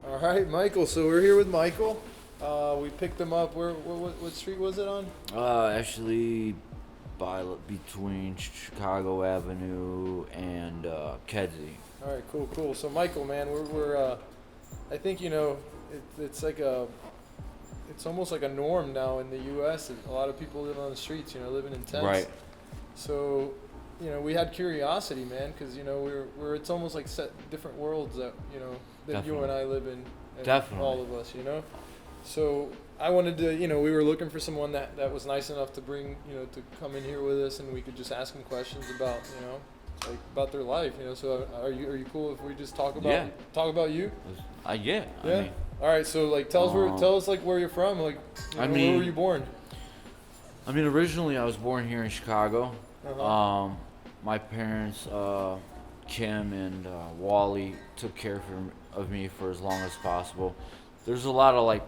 All right, Michael. So we're here with Michael. We picked him up. What street was it on? Actually, between Chicago Avenue and Kedzie. All right, cool. So Michael, man, we're I think it's like it's almost like a norm now in the U.S. A lot of people live on the streets, living in tents. Right. So, we had curiosity, man, because we're it's almost like set different worlds that that you Definitely. and I live in. And Definitely. all of us. So I wanted to, we were looking for someone that was nice enough to bring, to come in here with us, and we could just ask them questions about, like about their life. So are you cool if we just talk about you? Yeah. Yeah. I mean, All right. So like, tell us like where you're from. Like, where were you born? originally I was born here in Chicago. Uh-huh. My parents, Kim and Wally, took care of me for as long as possible. There's a lot of like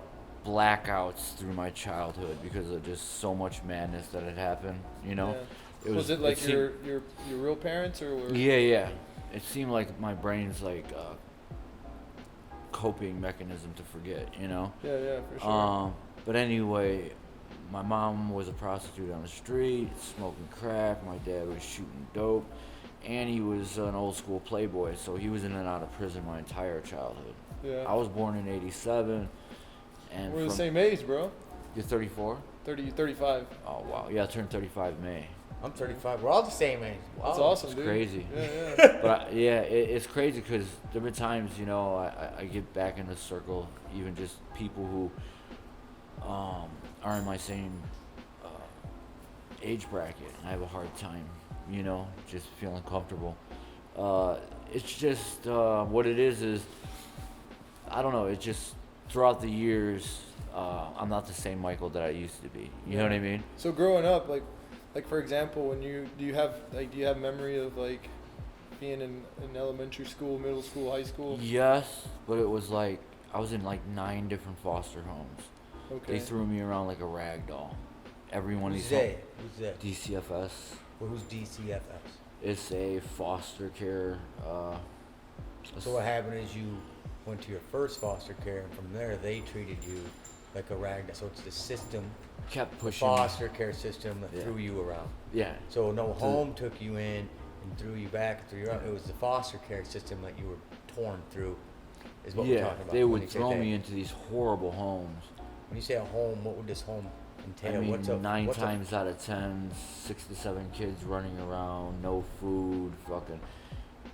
blackouts through my childhood because of just so much madness that had happened. Yeah. It Was it like your real parents or? Yeah. It seemed like my brain's like coping mechanism to forget. Yeah, for sure. But anyway, my mom was a prostitute on the street, smoking crack. My dad was shooting dope, and he was an old school playboy, so he was in and out of prison my entire childhood. Yeah. I was born in '87, and We're the same age, bro. You're 34? 35. Oh wow, yeah, I turned 35 in May. I'm 35. We're all the same age. Wow. That's awesome, It's dude. crazy. Yeah. But it's crazy because there have been times, I get back in the circle, even just people who are in my same age bracket, and I have a hard time, just feeling comfortable. It's just what it is I don't know. It's just throughout the years, I'm not the same Michael that I used to be. You know what I mean? So growing up, like for example, do you have memory of like being in elementary school, middle school, high school? Yes, but it was like I was in like 9 different foster homes. Okay. They threw me around like a rag doll. Every one of Who's these they? Who's that? DCFS. Well, who's DCFS? It's a foster care. So what happened is you went to your first foster care, and from there they treated you like a rag doll. So it's the system, Kept the pushing me. foster care system that Yeah. threw you around. Yeah. So no home took you in and threw you back, threw you out. It was the foster care system that you were torn through, is what we're Yeah, talking about. they when would you say throw that. me into these horrible homes. When you say a home, what would this home entail? I mean, nine what's times out of 10, 6 to 7 kids running around, no food, fucking.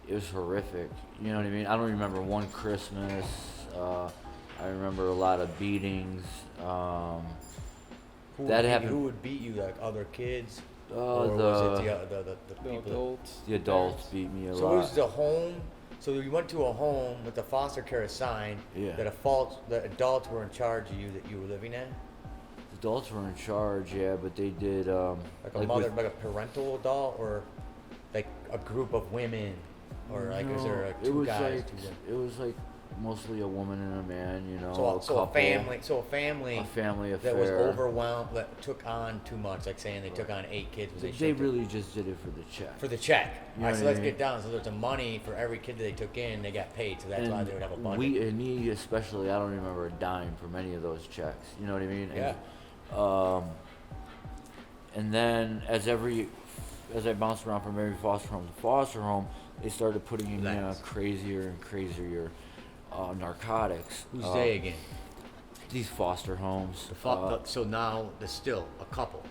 It was horrific. You know what I mean? I don't remember one Christmas. I remember a lot of beatings. That happened. Who would beat you, like other kids? Uh, Or was it the The people? adults. The adults beat me a So lot. it was the home. So you went to a home with the foster care assigned. Yeah. That the adults were in charge of you that you were living in. The adults were in charge, yeah, but they did Like a mother, like a parental adult, or like a group of women, or like is there like it two was guys? like Two women? it was like mostly a woman and a man, So, a so couple, a family. So a family. a family affair. That was overwhelmed. That took on too much. Like saying they took on 8 kids. When They they should've. really just did it for the check. For the check. You All right, know so what I let's mean? get down. So there's the money for every kid that they took in. They got paid, so that's why they would have a budget. And me especially, I don't remember a dime from any of those checks. You know what I mean? Yeah. And then as I bounced around from every foster home to foster home, they started putting in Nice. crazier and crazier narcotics. Who's they again? These foster homes. So now there's still a couple.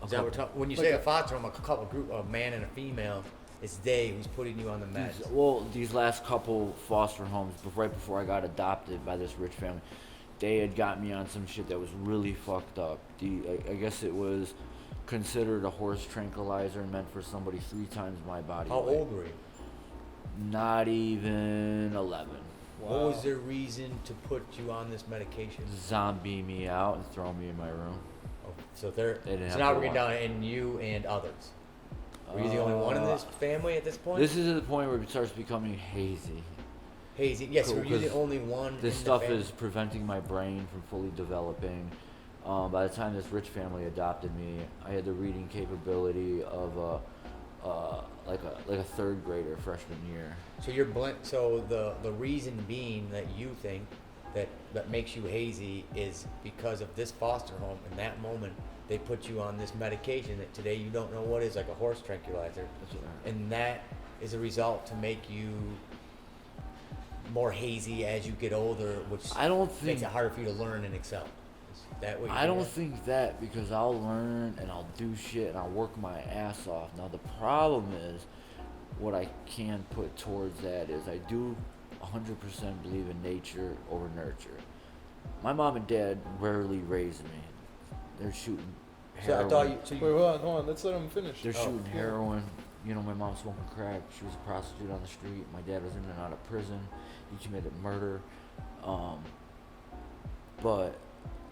Is that what we're talking? When you Like say a- a foster home, a couple group, a man and a female, it's they who's putting you on the meds. These last couple foster homes, right before I got adopted by this rich family, they had got me on some shit that was really fucked up. I guess it was considered a horse tranquilizer meant for somebody 3 times my body How weight. old were you? Not even 11. What was their reason to put you on this medication? Zombie me out and throw me in my room. Oh, so they're They didn't so have now to we're getting watch. down in you and others. Were you the only one in this family at this point? This is at the point where it starts becoming hazy. Hazy. Yes, Cool, were you the 'cause only one? This in stuff the family? is preventing my brain from fully developing. By the time this rich family adopted me, I had the reading capability of like a third grader freshman year. So you're so the reason being that you think that makes you hazy is because of this foster home. In that moment, they put you on this medication that today you don't know what is, like a horse tranquilizer, and that is a result to make you more hazy as you get older, which I don't think makes it harder for you to learn and excel. Is that what you're I don't thinking? think that, because I'll learn and I'll do shit and I'll work my ass off. Now the problem is, what I can put towards that is I do 100% believe in nature over nurture. My mom and dad rarely raised me. They're shooting So heroin. I thought you. Wait, hold on. Let's let him finish. They're shooting yeah. heroin. You know, my mom smoking crack. She was a prostitute on the street. My dad was in and out of prison. He committed murder. But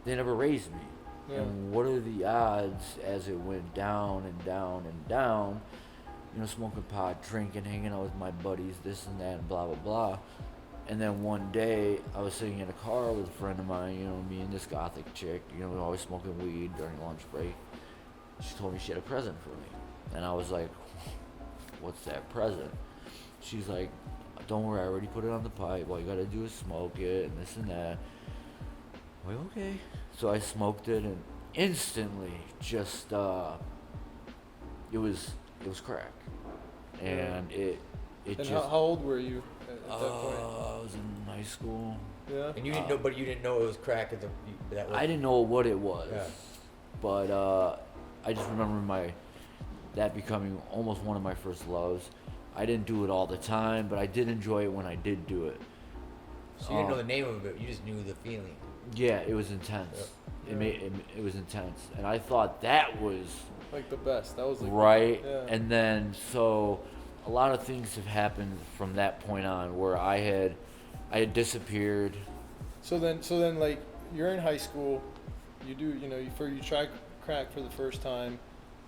they never raised me. Yeah. And what are the odds as it went down and down and down? You know, smoking pot, drinking, hanging out with my buddies, this and that, and blah, blah, blah. And then one day, I was sitting in a car with a friend of mine, you know, me and this gothic chick, you know, we were always smoking weed during lunch break. She told me she had a present for me. And I was like, what's that present? She's like, don't worry, I already put it on the pipe. All you gotta do is smoke it, and this and that. I'm like, okay. So I smoked it, and instantly, just, it was crack. And it And just... how old were you at that point? I was in high school. Yeah. And you didn't know, but you didn't know it was crack. That was, I didn't know what it was, Yeah. but I just remember that becoming almost one of my first loves. I didn't do it all the time, but I did enjoy it when I did do it. So you didn't know the name of it. You just knew the feeling. Yeah, it was intense. Yeah. It was intense, and I thought that was Like the best. That was like right. Yeah. And then so a lot of things have happened from that point on, where I had disappeared. So then, like, you're in high school, you try crack for the first time.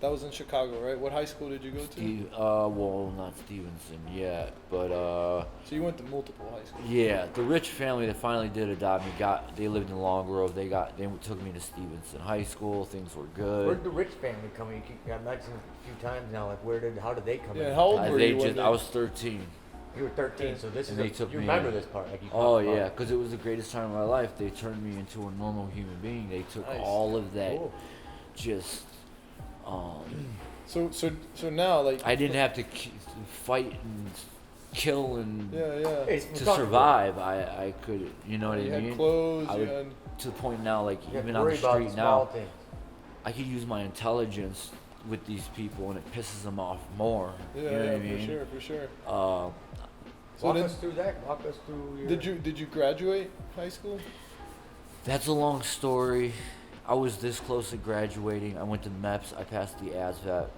That was in Chicago, right? What high school did you go to? Well, not Stevenson yet, but So you went to multiple high schools. yeah, the rich family that finally did adopt me they lived in Long Grove. They took me to Stevenson High School. Things were Where good. did the rich family come in? I mentioned a few times now. Like, how did they come in? Yeah, how old were you when I was 13. You were 13, so this And is they took you me remember in. this part? Like you Oh talked about yeah, it. because it was the greatest time of my life. They turned me into a normal human being. They took Nice. all of that, Cool. just. So now, like, I didn't have to fight and kill and yeah. It's to comfortable. survive. I could, you know what I You mean? had clothes. I you would, had to the point now, like You have even to on the worry about street small now, things. I could use my intelligence with these people, and it pisses them off more. Yeah, you know what I for mean? sure. Um, So Walk then, us through that. Walk us through your. did you graduate high school? That's a long story. I was this close to graduating. I went to MEPS. I passed the ASVAT.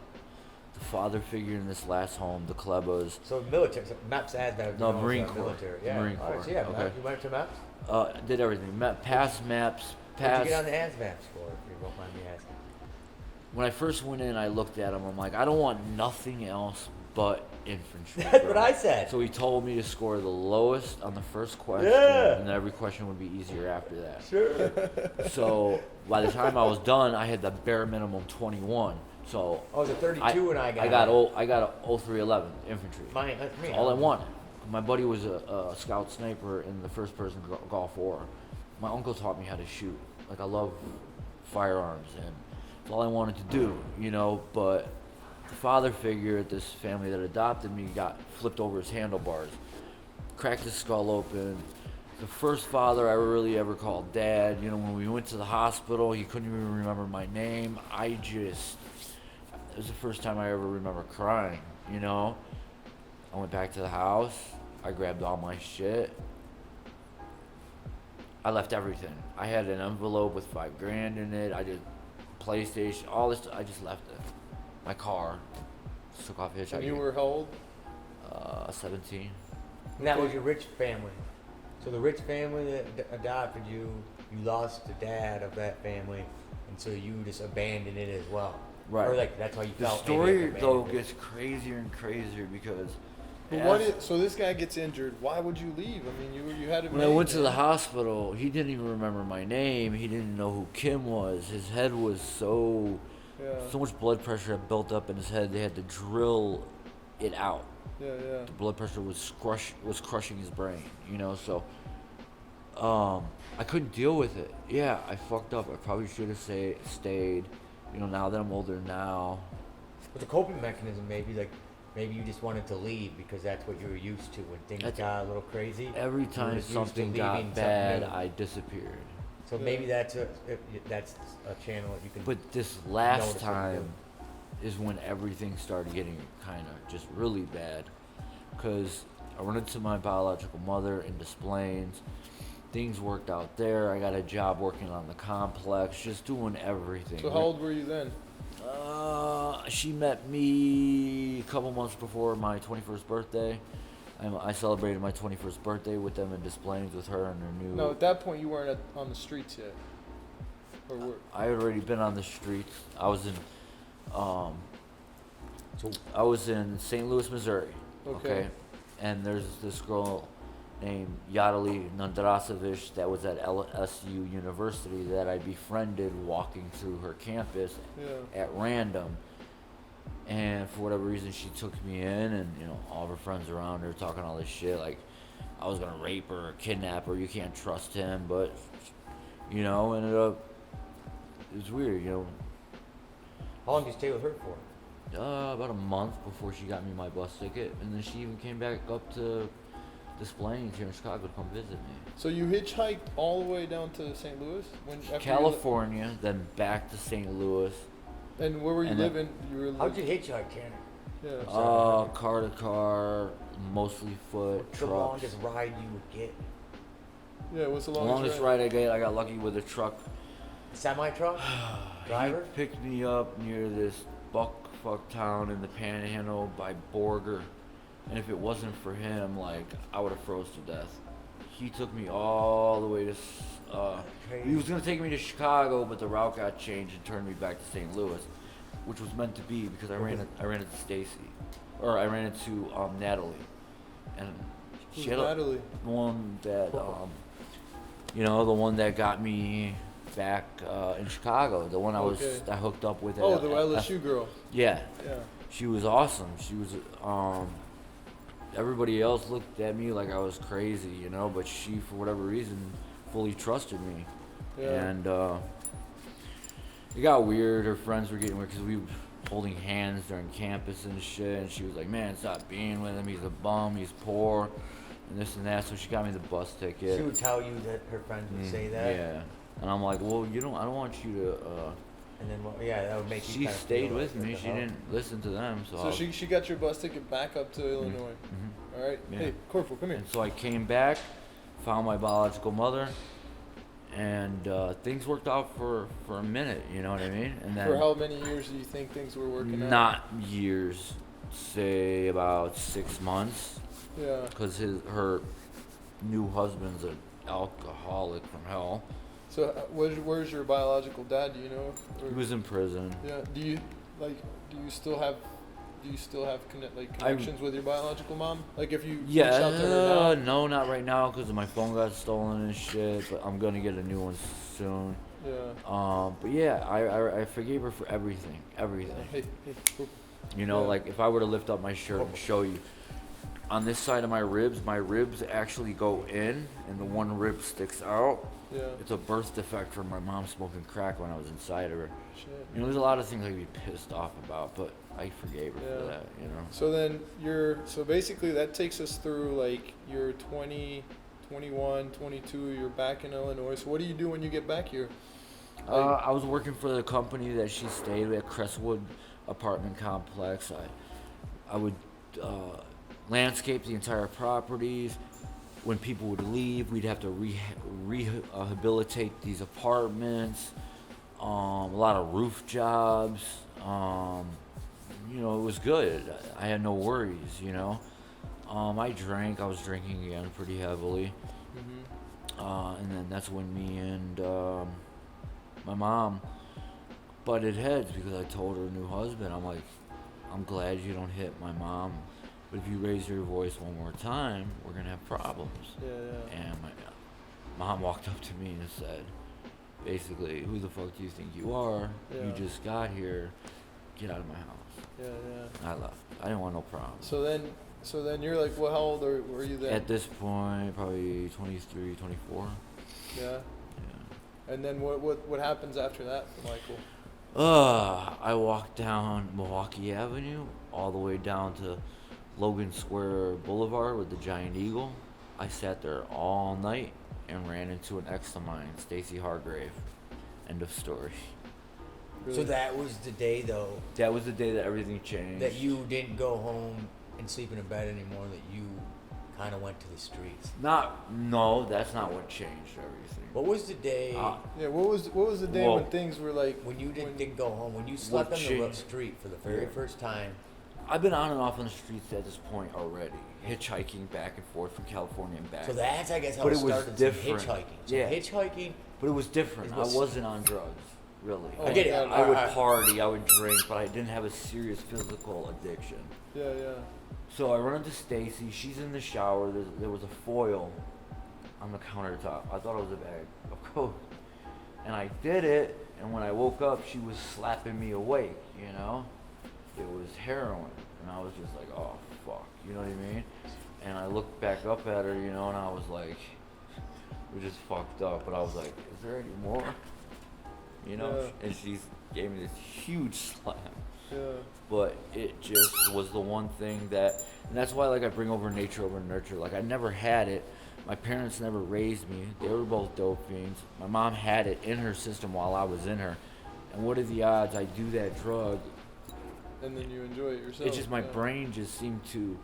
The father figure in this last home, the Klebas. So military, so MAPS as that. No, Marine Corps. Military. Yeah. Marine All right, Corps, so yeah, okay. you went to MAPS. Did everything. Passed MAPS. What'd you get on Passed. the ASVABs for, if you don't mind me asking? When I first went in, I looked at him. I'm like, I don't want nothing else but infantry. That's bro. what I said. So he told me to score the lowest on the first question, Yeah. and then every question would be easier after that. Sure. So by the time I was done, I had the bare minimum 21. So I was a 32 and I got. I got a 0311 infantry. Mine, that's me. That's all I wanted. My buddy was a scout sniper in the first person Gulf War. My uncle taught me how to shoot. Like, I love firearms, and it's all I wanted to do, you know. But the father figure at this family that adopted me got flipped over his handlebars, cracked his skull open. The first father I really ever called dad, you know, when we went to the hospital, he couldn't even remember my name. It was the first time I ever remember crying, you know. I went back to the house. I grabbed all my shit. I left everything. I had an envelope with $5,000 in it. I did PlayStation, all this. I just left it. My car. Just took off hitchhiking. And you were how old? 17. And that was your rich family. So the rich family that adopted you, you lost the dad of that family, and so you just abandoned it as well. Right. Or like that's how you The felt. story maybe though abandoned it. gets crazier and crazier because But so this guy gets injured. Why would you leave? I mean, you had it. when I made, went to the man. hospital, he didn't even remember my name. He didn't know who Kim was. His head was so Yeah. So much blood pressure had built up in his head, they had to drill it out. Yeah, yeah. The blood pressure was crushing his brain, you know. So I couldn't deal with it. Yeah, I fucked up. I probably should have stayed. You know, now that I'm older now. But the coping mechanism, maybe you just wanted to leave because that's what you were used to when things got a little crazy. Every you were time used to something leaving got something bad, new. I disappeared. So maybe that's a channel that you can. But this last notice what you're time doing. is when everything started getting kind of just really bad. Because I run into my biological mother in Des Plaines. Things worked out there. I got a job working on the complex, just doing everything. So how old were you then? She met me a couple months before my 21st birthday. I celebrated my 21st birthday with them in Des Plaines with her and her new. No, at that point you weren't on the streets yet. Or were? I had already been on the streets. I was in, So I was in St. Louis, Missouri. Okay. And there's this girl named Yadali Nandrasevich that was at LSU University that I befriended walking through her campus Yeah. at random. And for whatever reason, she took me in, and you know, all of her friends around her talking all this shit like I was gonna rape her or kidnap her. You can't trust him, but you know, ended up it was weird, you know. how long did you stay with her for? About a month before she got me my bus ticket, and then she even came back up to Des Plaines here in Chicago to come visit me. So you hitchhiked all the way down to St. Louis after California, then back to St. Louis. And where were you And then- living? You were How'd you hitchhike, Tanner? Yeah. Car to car, mostly foot, What's the trucks. longest ride you would get? Yeah. What's the The longest longest ride I got lucky with a truck. Semi truck? Driver? He picked me up near this buckfuck town in the Panhandle by Borger, and if it wasn't for him, like I would have froze to death. He took me all the way to. He was gonna take me to Chicago, but the route got changed and turned me back to St. Louis, which was meant to be because I ran into Stacy, or I ran into Natalie, and Who's she had Natalie? the one that the one that got me back in Chicago, the one Okay. I hooked up with. Oh, at- the at- LSU girl. Yeah, Yeah. she was awesome. She was everybody else looked at me like I was crazy, you know, but she, for whatever reason, fully trusted me. Yeah. And it got weird. Her friends were getting weird because we were holding hands during campus and shit. And she was like, "Man, stop being with him. He's a bum. He's poor, and this and that." So she got me the bus ticket. She would tell you that her friends would say that. Yeah. And I'm like, "Well, I don't want you to." And then, that would make you She kinda stayed feel with like, me. what the She hell? didn't listen to them. So, So she got your bus ticket back up to Illinois. Mhm. All right. Yeah. Hey, Corporal, come here. And so I came back, found my biological mother, and things worked out for a minute. You know what I mean? And then For how many years do you think things were working out? not years, say about 6 months, Yeah. because her new husband's an alcoholic from hell. So where's your biological dad? Do you know? Or- He was in prison. Yeah. Do you still have connections with your biological mom? Like if you reach out to her now? No, not right now because my phone got stolen and shit. But I'm gonna get a new one soon. Yeah. But yeah, I forgave her for everything. Hey, Corporal. You know, Yeah. like if I were to lift up my shirt and show you, on this side of my ribs actually go in, and the one rib sticks out. Yeah. It's a birth defect from my mom smoking crack when I was inside of her. Shit. You know, there's a lot of things I'd be pissed off about, but I forgave her for Yeah. that, you know. So then so basically that takes us through like you're 20, 21, 22, you're back in Illinois. So what do you do when you get back here? I was working for the company that she stayed at, Crestwood apartment complex. I would landscape the entire properties. When people would leave, we'd have to rehabilitate these apartments. A lot of roof jobs. You know, it was good. I had no worries, you know. I drank. I was drinking again pretty heavily. Mm-hmm. And then that's when me and my mom butted heads because I told her new husband, I'm like, I'm glad you don't hit my mom, but if you raise your voice one more time, we're gonna have problems. Yeah. And my mom walked up to me and said, Basically, who the fuck do you think you are? You Yeah. just got here. Get out of my house. Yeah, yeah. I left. I didn't want no problems. So then you're like, well, how old were you then? At this point, probably 23, 24. Yeah. Yeah. And then what happens after that for Michael? I walked down Milwaukee Avenue all the way down to Logan Square Boulevard with the giant eagle. I sat there all night and ran into an ex of mine, Stacy Hargrave. End of story. Really? So that was the day, though, That was the day that everything changed. that you didn't go home and sleep in a bed anymore, that you kind of went to the streets. No, that's not what changed everything. What was the day Yeah. What was the day Whoa. when things were like when you didn't go home, when you slept on the changed? street for the very Yeah. first time? I've been on and off on the streets at this point already, hitchhiking back and forth from California and back. So that's, I guess, how But it it was started. different. Some hitchhiking. So Yeah. hitchhiking. But it was different. It I was- wasn't on drugs, really. Oh, I get it. yeah, I would I- party, I would drink, but I didn't have a serious physical addiction. Yeah, yeah. So I run into Stacy. She's in the shower. There was a foil on the countertop. I thought it was a bag of coke. And I did it, and when I woke up, she was slapping me awake, you know? It was heroin. And I was just like, oh, fuck. You know what I mean? And I looked back up at her, you know, and I was like, we're just fucked up. But I was like, is there any more? You know? Yeah. And she gave me this huge slap. Yeah. But it just was the one thing that, and that's why like I bring over nature over nurture. Like I never had it. My parents never raised me. They were both dope fiends. My mom had it in her system while I was in her. And what are the odds I do that drug? And then you enjoy it yourself. It's just my yeah. brain just seemed to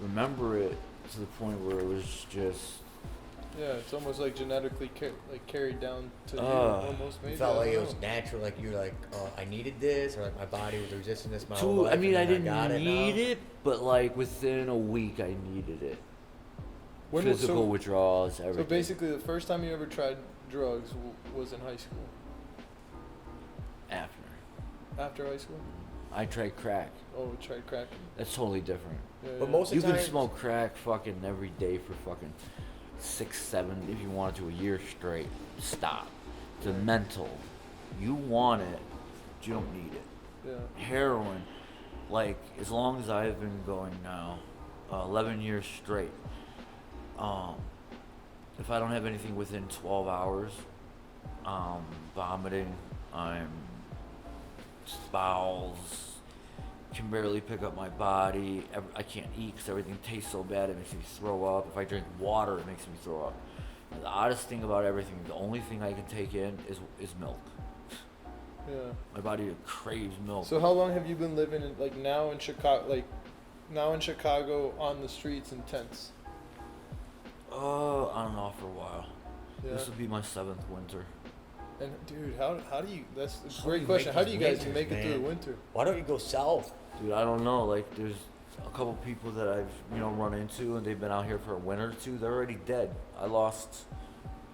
remember it to the point where it was just, Yeah, it's almost like genetically carried down to you, Uh, almost maybe. You felt I like don't it was know. natural, like you were like, oh, I needed this, or like my body was resisting this my whole too, life. I mean, I and then got didn't it now. need it, but like within a week I needed it. When- Physical so, withdrawals, everything. so basically, the first time you ever tried drugs was in high school. After. After high school? I tried crack. Oh, tried crack. That's totally different. Yeah, But yeah. most You of the can time, smoke crack fucking every day for fucking 6, 7, if you wanted to, a year straight. Stop. It's a mental. You want it, but you don't need it. Yeah. Heroin, like, as long as I've been going now, 11 years straight, if I don't have anything within 12 hours, I'm vomiting, I'm bowels, can barely pick up my body. I can't eat because everything tastes so bad it makes me throw up. If I drink water, it makes me throw up. And the oddest thing about everything, the only thing I can take in is milk. Yeah. My body craves milk. So how long have you been living in now in Chicago, on the streets in tents? On and off for a while. Yeah. This will be my 7th winter. And dude, how do you? That's a How great do you question. make How do these you guys winters, make it through the man? winter? why don't you go south? Dude, I don't know. Like, there's a couple people that I've, run into, and they've been out here for a winter or two. They're already dead.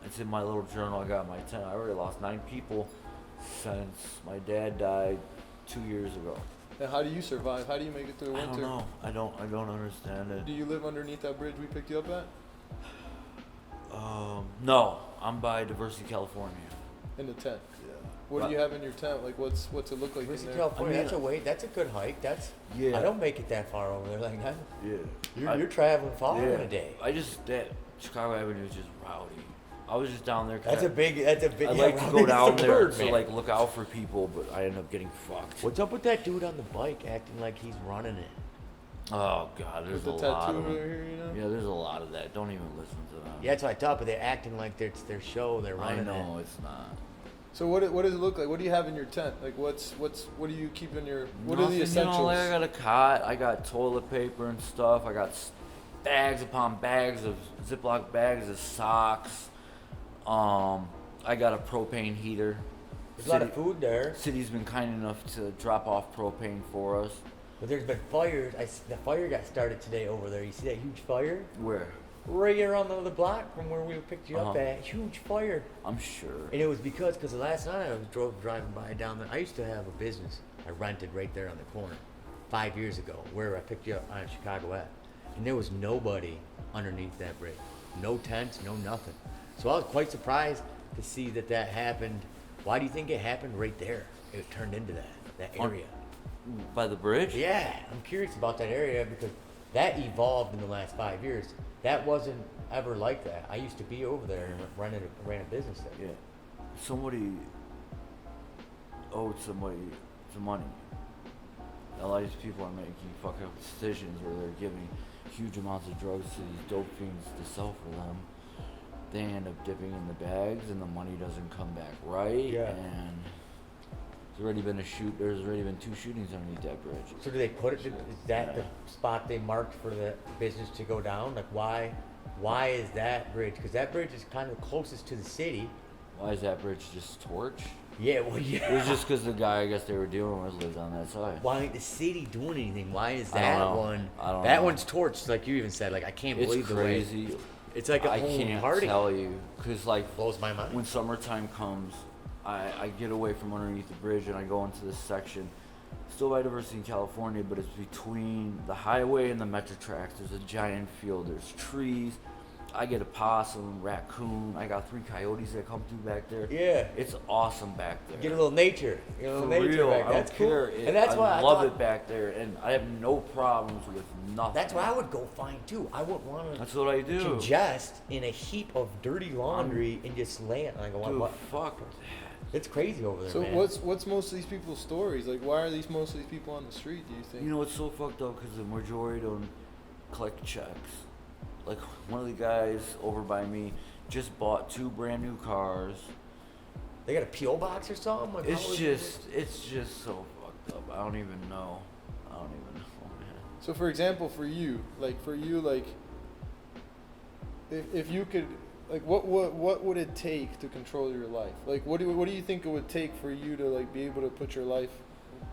It's in my little journal I got in my tent. I already lost 9 people since my dad died 2 years ago. And how do you survive? How do you make it through the I winter? don't know. I don't understand it. Do you live underneath that bridge we picked you up at? No, I'm by Diversity, California. In the tent. Yeah. What do you have in your tent? Like, what's it look like in Visit there? California, I mean, that's a wait. That's a good hike. Yeah. I don't make it that far over there. Like Yeah. you're traveling far in a day. That Chicago Avenue is just rowdy. I was just down there. That's a big. I yeah, like to Rob, go that's down the there word, to man. like look out for people, but I end up getting fucked. What's up with that dude on the bike acting like he's running it? Oh God, there's With a the lot tattoo of over them. here, you know? Yeah, there's a lot of that. Don't even listen to them. Yeah, that's what I thought, but they're acting like it's their show. They're I running know it. it's not. So what does it look like? What do you have in your tent? Like what do you keep in your? What are the Nothing, essentials? like I got a cot. I got toilet paper and stuff. I got bags upon bags of Ziploc bags of socks. I got a propane heater. There's a lot of food there, City's been kind enough to drop off propane for us. but there's been fires. The fire got started today over there. You see that huge fire? Where? Right around the other block from where we picked you up Uh-huh. at. Huge fire. I'm sure. And it was because last night I was driving by down there. I used to have a business I rented right there on the corner 5 years ago where I picked you up on Chicago Ave. And there was nobody underneath that bridge. No tents, no nothing. So I was quite surprised. to see that happened. Why do you think it happened right there? It turned into that area. By the bridge? Yeah, I'm curious about that area because that evolved in the last 5 years. That wasn't ever like that. I used to be over there and ran a business there. Yeah. Somebody owed somebody some money. A lot of these people are making fucked up decisions where they're giving huge amounts of drugs to these dope fiends to sell for them. They end up dipping in the bags and the money doesn't come back right. Yeah. And there's already been 2 shootings underneath that bridge. So do they put it? Is that the spot they marked for the business to go down? Like why is that bridge? Because that bridge is kind of closest to the city. Why is that bridge just torch? Yeah, well, It yeah. was just because the guy I guess they were dealing with lived on that side. Why ain't the city doing anything? Why is I don't that know. one? I don't that know. one's torched, like you even said. Like I can't It's believe crazy. the way it's like a I whole can't party. tell you, because like Blows my mind. when summertime comes, I get away from underneath the bridge and I go into this section, still biodiversity in California, but it's between the highway and the metro tracks. There's a giant field. There's trees. I get a possum, raccoon. I got 3 coyotes that come through back there. Yeah. It's awesome back there. Get a little nature. You know, For nature real, back. I That's don't cool. care. And that's why I I love thought, it back there, and I have no problems with nothing. That's what I would go find too. I would want to That's what I do. ingest in a heap of dirty laundry and just lay it. And I go, Dude, what? fuck. It's crazy over there, So man. what's most of these people's stories? Like, why are most of these people on the street? Do you think? You know, it's so fucked up because the majority don't collect checks. Like, one of the guys over by me just bought 2 brand new cars. They got a PO box or something. Like, It's how is just so fucked up. I don't even know, man. So, for example, for you, if you could, like, what would it take to control your life? Like, what do you think it would take for you to like be able to put your life,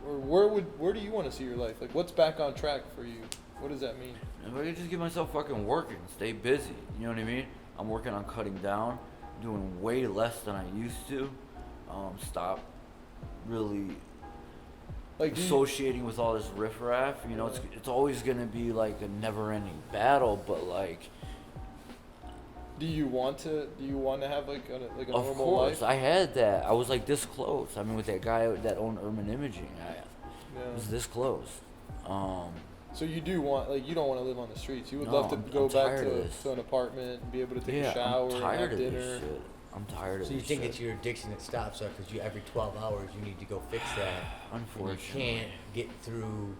or where do you want to see your life? Like, what's back on track for you? What does that mean? If I could just get myself fucking working, stay busy, you know what I mean? I'm working on cutting down, doing way less than I used to. Stop really Like, associating with all this riffraff. You know, it's always gonna be like a never-ending battle, but like, do you want to have like a of normal course, life? I had that. I was like this close. I mean, with that guy that owned Urban Imaging, I Yeah. was this close. So you do want, like, you don't want to live on the streets. You would No, love to I'm go back tired of this. to an apartment and be able to take Yeah, a shower I'm and tired have of dinner. this shit. I'm tired of So you this think shit. it's your addiction that stops that because you every 12 hours you need to go fix that. And you Unfortunately. can't get through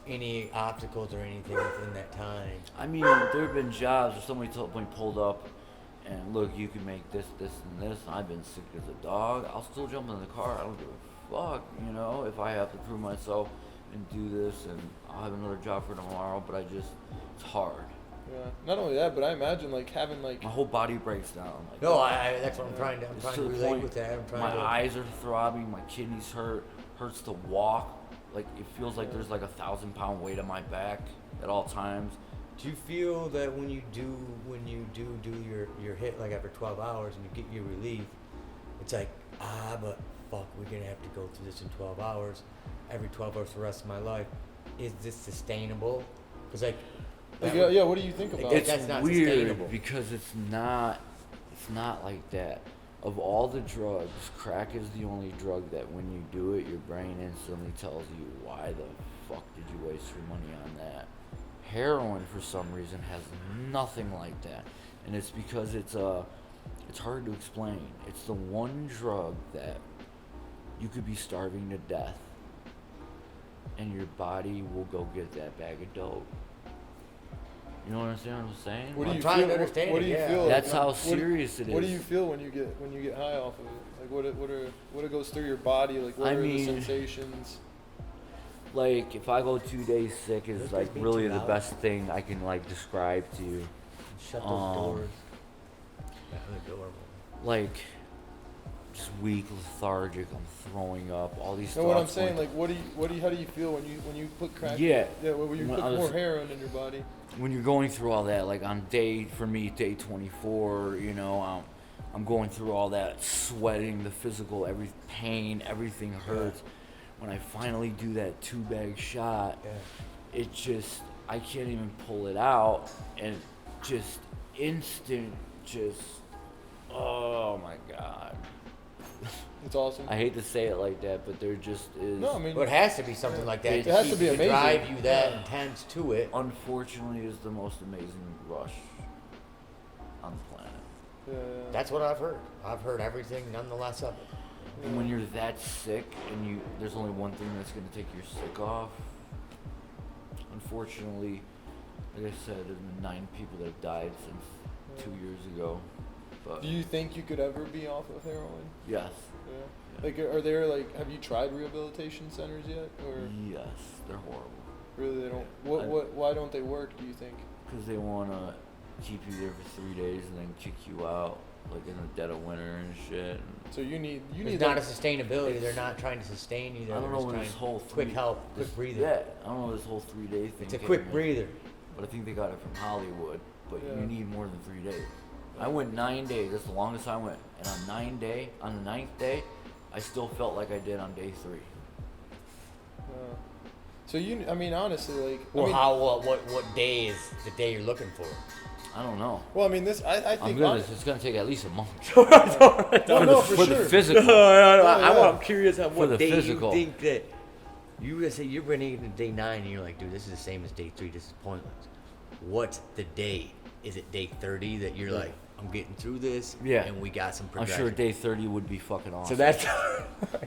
any obstacles or anything within that time. I mean, there have been jobs where somebody told me pulled up and look, you can make this, this, and this. And I've been sick as a dog. I'll still jump in the car. I don't give a fuck, you know, if I have to prove myself and do this, and I'll have another job for tomorrow. But it's hard. Yeah. Not only that, but I imagine like having like My whole body breaks down. Like, No, that's what I'm trying to. I'm it's trying to to the relate point with that. I'm trying my to. eyes are throbbing, my kidneys hurts to walk. Like it feels like there's like 1,000-pound weight on my back at all times. Do you feel that when you do your hit like after 12 hours and you get your relief, it's like but fuck, we're gonna have to go through this in 12 hours, every 12 hours for the rest of my life. Is this sustainable? Because yeah, what do you think about Like, it? that's not weird sustainable. because it's not like that. Of all the drugs, crack is the only drug that when you do it, your brain instantly tells you, why the fuck did you waste your money on that? Heroin, for some reason, has nothing like that. And it's because it's hard to explain. It's the one drug that you could be starving to death and your body will go get that bag of dope. You know what I'm saying? What do I'm you trying feel? to understand What do it, you yeah. feel? That's how what- serious it is. What do you feel when you get high off of it? Like what goes through your body? Like what I are the mean, sensations? Like if I go 2 days sick is Those like guys be really too the loud. best thing I can like describe to you. shut those doors. Yeah, the door. Like just weak, lethargic. I'm throwing up. All these. No, what I'm thoughts saying, going- like, how do you feel when you put crack? Yeah. when you When put I was- more heroin in your body. when you're going through all that, like on day 24, you know, I'm going through all that, sweating, the physical, every pain, everything hurts. When I finally do that 2-bag shot, Yeah. it just, I can't even pull it out, and just instant, just Oh my God. It's awesome. I hate to say it like that, but there just is. No, I mean, Well, it has to be something like that. It to has keep- to be amazing. drive you that intense to it. Unfortunately, is the most amazing rush on the planet. yeah. That's what I've heard. I've heard everything, nonetheless, of it. And when you're that sick and there's only one thing that's gonna take your sick off. Unfortunately, like I said, there's been 9 people that have died since 2 years ago. But Do you think you could ever be off of heroin? yes, Yeah. Like, are there like, have you tried rehabilitation centers yet, or yes, they're horrible. really they don't? Why don't they work? Do you think? Because they wanna keep you there for 3 days and then kick you out, like in the dead of winter and shit. So you need There's not a sustainability. They're not trying to sustain you. They're I don't know just when trying this whole quick help, quick breather. Yeah, I don't know this whole 3-day thing. It's a came quick in, breather. But I think they got it from Hollywood. But Yeah. you need more than 3 days. I went 9 days. That's the longest I went. And on the 9th day, I still felt like I did on day 3. So I mean, honestly, like, Well, I mean, what day is the day you're looking for? I don't know. well, I mean, this I I'm think. good. It's gonna take at least a month. No, no, for for sure. the physical. yeah. I'm curious on For what the day physical. you think that you gonna say you're running into day 9 and you're like, dude, this is the same as day 3. This is pointless. What's the day? Is it day 30 that you're like, I'm getting through this? Yeah. And we got some I'm progression. sure day 30 would be fucking awesome. So that's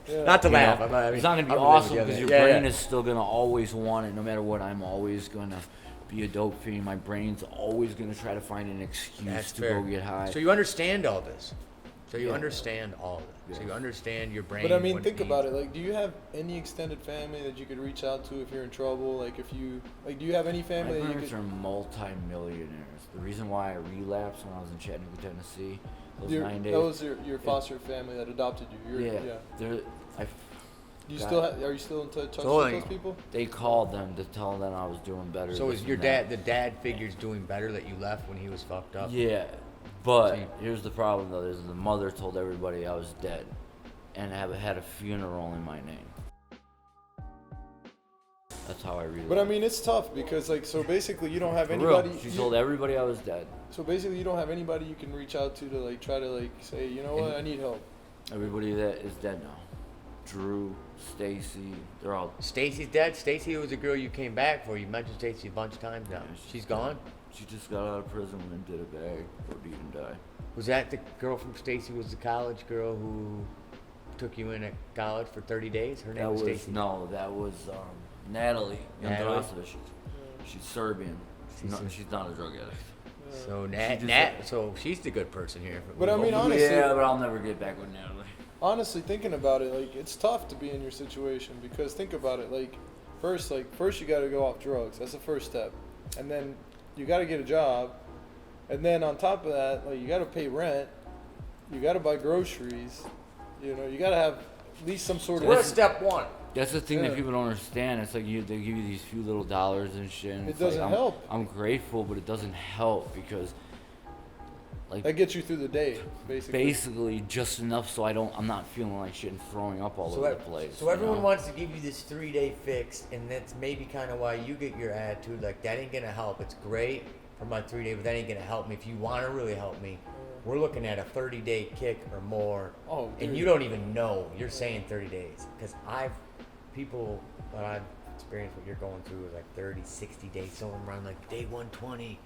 Yeah. not to You laugh. know? I mean, It's not gonna be I'm awesome with because you. your Yeah, brain yeah. is still gonna always want it. No matter what, I'm always gonna be a dope fiend. My brain's always gonna try to find an excuse That's to fair. go get high. So you understand all this. So you Yeah. understand all of it. So Yeah. you understand your brain. But I mean, what it think about needs. it. Like, do you have any extended family that you could reach out to if you're in trouble? Like, do you have any My family that you parents could? are multi-millionaires. The reason why I relapsed when I was in Chattanooga, Tennessee, those 9 days. That was your foster family that adopted you. yeah, Yeah. they're. Do you Got still it. are you still in touch So, with like, those people? They called them to tell them I was doing better. So this is your and that. the dad figure's doing better that you left when he was fucked up? Yeah, but See. here's the problem though: is the mother told everybody I was dead, and had a funeral in my name. That's how I realized. But I mean, it's tough because so basically you don't have For real, anybody. she told everybody I was dead. So basically, you don't have anybody you can reach out to try to say, you know what, I need help. Everybody that is dead now. Drew, Stacy, they're all. Stacy's dead. Stacy was the girl you came back for. You mentioned Stacy a bunch of times now. Yeah, She's gone. She just got out of prison and did a bag, or didn't die. Was that the girl from Stacy? Was the college girl who took you in at college for 30 days? Her name That was was Stacy. that was Natalie Natalie? Andrasovich. She's Serbian. She's not a drug addict. So just so she's the good person here. But I mean, honestly, Yeah, but I'll never get back with Natalie. honestly, thinking about it, it's tough to be in your situation because think about it, first you got to go off drugs. That's the first step, and then you got to get a job, and then on top of that, you got to pay rent, you got to buy groceries, you got to have at least some sort We're at of. step 1. That's the thing Yeah. that people don't understand. It's like they give you these few little dollars and shit. And It it's like, doesn't help. I'm grateful, but it doesn't help because, That gets you through the day, basically. basically just enough so I'm not feeling like shit and throwing up all over the place. So everyone you know? wants to give you this 3-day fix, and that's maybe kind of why you get your attitude like that ain't gonna help. It's great for my 3-day, but that ain't gonna help me. If you want to really help me, we're looking at a 30-day kick or more. Oh, and dude. you don't even know. You're saying 30 days because people that I've experienced what you're going through is like 30, 60 days. Some of them around like day 120.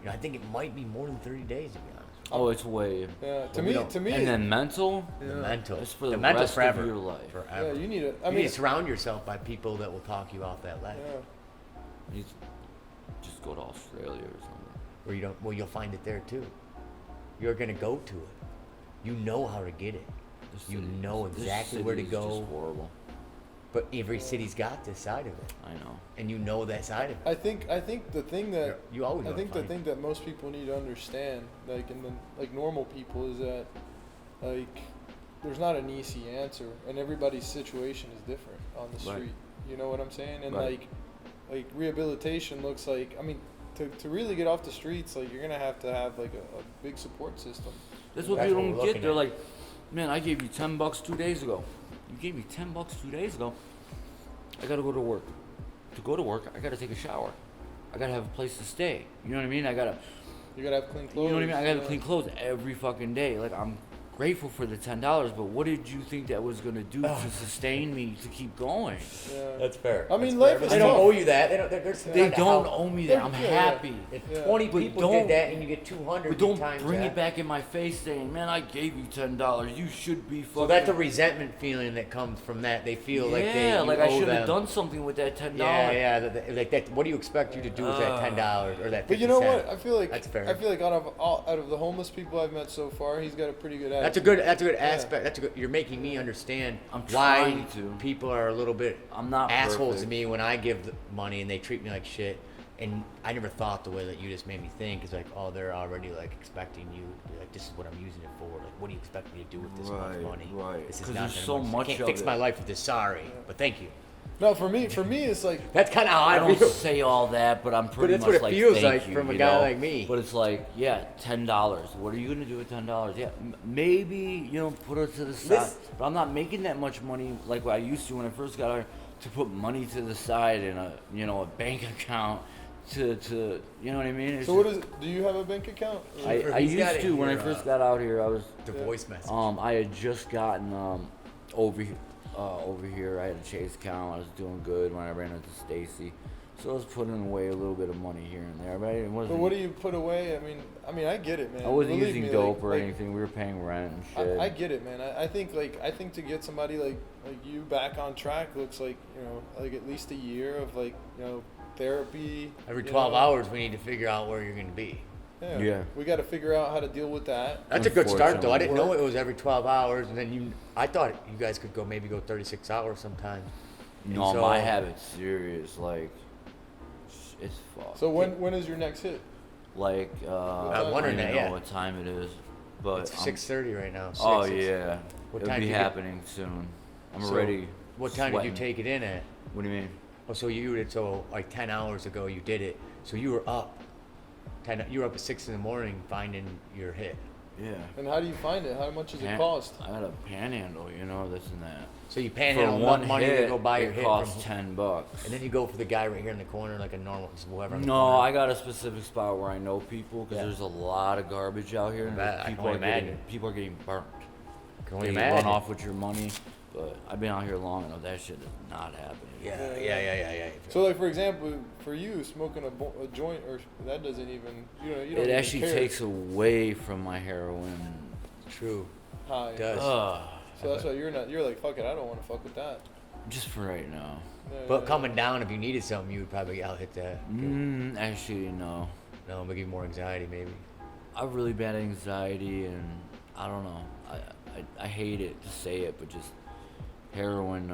I think it might be more than 30 days to be honest. Oh, it's way. Yeah, But we don't- to me, And then mental. The mental. It's for the the mental rest forever. of your life. Forever. yeah, you need it. You need to surround yourself by people that will talk you off that ledge. Yeah. You just go to Australia or something. Where you don't. Well, you'll find it there too. You're gonna go to it. You know how to get it. This You city- know this exactly city where to is go. Just horrible. But every city's got this side of it, I know. and you know that side of it. I think the thing that You always I gotta think the find thing that most people need to understand, normal people, is that there's not an easy answer, and everybody's situation is different on the Right. street. You know what I'm saying? And Right. rehabilitation looks like, I mean, to really get off the streets, you're gonna have to have a big support system. That's what That's people what don't we're get. looking They're at. like, man, I gave you $10 2 days ago. You gave me $10 2 days ago. I gotta go to work. To go to work, I gotta take a shower. I gotta have a place to stay. You know what I mean? I gotta You gotta have clean clothes. You know what I mean? I gotta yeah. clean clothes every fucking day. Like, I'm grateful for the $10, but what did you think that was gonna do to sustain me to keep going? Yeah. That's fair. I mean, That's life fair. is They don't tough. owe you that. They don't owe me that. I'm Yeah, yeah. happy. If Yeah. 20 But people don't- did that and you get 200 But don't times bring that. it back in my face saying, man, I gave you $10. You should be fucking. So that's a resentment feeling that comes from that. They feel like they yeah, you like owe I should them. have done something with that $10. Yeah, like that. What do you expect you to do with that $10 or that 50 But you know cent? what? I feel like That's fair. I feel like out of the homeless people I've met so far, he's got a pretty good attitude. That's a good aspect. That's a good. You're making me understand I'm why trying to. people are a little bit I'm not assholes perfect. to me when I give the money and they treat me like shit. And I never thought the way that you just made me think is like, oh, they're already like expecting you to be like, this is what I'm using it for. Like, what do you expect me to do with this much Right, money? right. This is 'Cause nothing. there's so much I can't of fix it. my life with this. Sorry, but thank you. No, for me, it's like That's kind of how I I don't feel. say all that, but I'm pretty that's much what it like, feels thank like you, from a you guy know? like me. But it's like, yeah, $10. What are you gonna do with $10? Yeah, maybe put it to the side. But I'm not making that much money like what I used to when I first got here to put money to the side in a bank account to you know what I mean? It's so. What is? Do you have a bank account? Or- I He's got used it to when I here, first got out here. I was The voice message. I had just gotten over here. I had a Chase account. I was doing good when I ran into Stacy. So I was putting away a little bit of money here and there, but it wasn't. But what do you put away? I mean, I get it, man. I wasn't Believe using me, dope or like, anything. We were paying rent and shit. I get it, man. I think to get somebody like you back on track looks like like at least a year of therapy. Every you 12 know. hours, we need to figure out where you're going to be. Yeah. We got to figure out how to deal with that. That's a good start, though. I didn't know Unfortunately. it was every 12 hours, and then I thought you guys could maybe go 36 hours sometimes. No, And so- my habit's serious. Like, it's fucked. So when is your next hit? Like, I'm wondering I don't that, even yeah. know what time it is, but It's I'm- 6:30 right now. Oh Six. yeah, What it'll time be do you get- happening soon. I'm So, already. What time did you sweating. take it in at? What do you mean? Oh, so you did like 10 hours ago you did it. So you were up. You were up at 6 in the morning finding your hit. Yeah. And how do you find it? How much does it Pan- cost? I got a panhandle, this and that. So you For panhandle one enough money hit, to go buy your it hit costs from, $10. and then you go for the guy right here in the corner like a normal, just whoever. in the No, corner. I got a specific spot where I know people because Yeah. there's a lot of garbage out here, and bet. I people can are only getting imagine. people are getting burnt. Can only They imagine. run off with your money, but I've been out here long enough. That shit is not happening. Yeah. So like for example, for you smoking a joint or that doesn't even you don't It even actually care. takes away from my heroin. True. high. Does. So that's why you're like fuck it. I don't want to fuck with that. Just for right now. Yeah, But yeah, coming down, if you needed something, you would probably out hit that. Actually, no. No, but give you more anxiety maybe. I have really bad anxiety, and I don't know. I hate it to say it, but just heroin.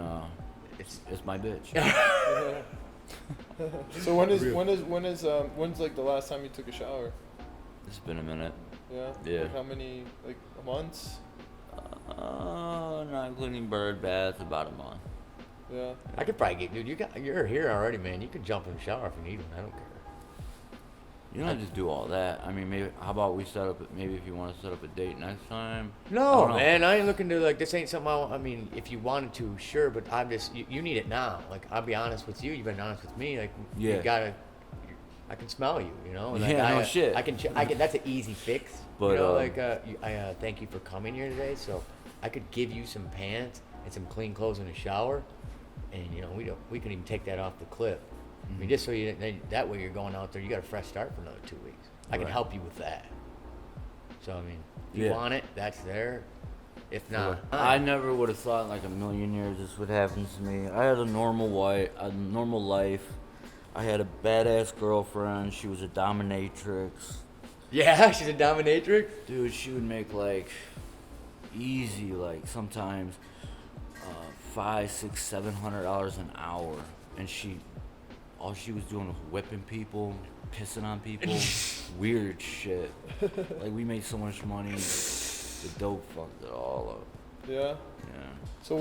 It's my bitch. yeah. So when's like the last time you took a shower? It's been a minute. Yeah. Yeah. Like how many months? Not including bird baths, about a month. Yeah. I could probably get, dude. You're here already, man. You could jump in the shower if you need one. I don't care. You don't have to do all that. I mean, maybe. How about we set up? Maybe if you want to set up a date next time. I No, don't know. man. I ain't looking to like this. Ain't something. I mean, if you wanted to, sure. But I'm just. You need it now. Like I'll be honest with you. You've been honest with me. Like Yeah. you gotta. I can smell you. Like, Yeah, no shit. I can. That's an easy fix. But, I thank you for coming here today. So I could give you some pants and some clean clothes in the shower, and we can even take that off the clip. I mean, just so that way you're going out there, you got a fresh start for another 2 weeks. I can Right. help you with that. So I mean, if you Yeah. want it, that's there. If not, I never would have thought in like a million years this would happen to me. I had a normal life. I had a badass girlfriend. She was a dominatrix. Yeah, she's a dominatrix. Dude, she would make like easy, like sometimes $500, $600, $700 an hour, and all she was doing was whipping people, pissing on people, weird shit. Like we made so much money, the dope fucked it all up. Yeah. Yeah. So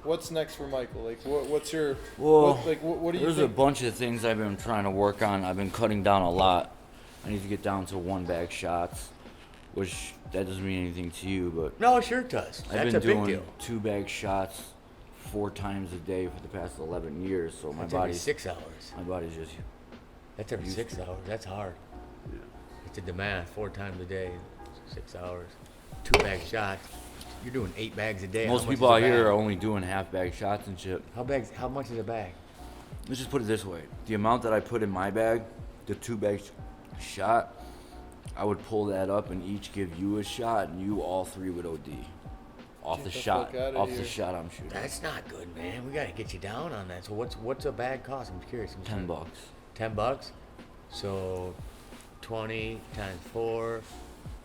what's next for Michael? Like what's your Well, what do you there's think? a bunch of things I've been trying to work on. I've been cutting down a lot. I need to get down to 1 bag shots, which that doesn't mean anything to you, but No, sure it does. I've That's been a big doing deal. 2 bag shots 4 times a day for the past 11 years. So That's every body's 6 hours. my body's just That's every used 6 to it. hours. That's hard. It's a demand 4 times a day, 6 hours, 2-bag shots. You're doing 8 bags a day. How Most much people is a out here bag? are only doing half-bag shots and shit. How much is a bag? Let's just put it this way. The amount that I put in my bag, the 2-bag shot, I would pull that up and each give you a shot, and you all 3 would OD. Off Get the the shot. fuck outta Off the here. shot I'm shooting. That's not good, man. We gotta get you down on that. So what's a bag cost? I'm curious. $10. $10. So 20 times 4.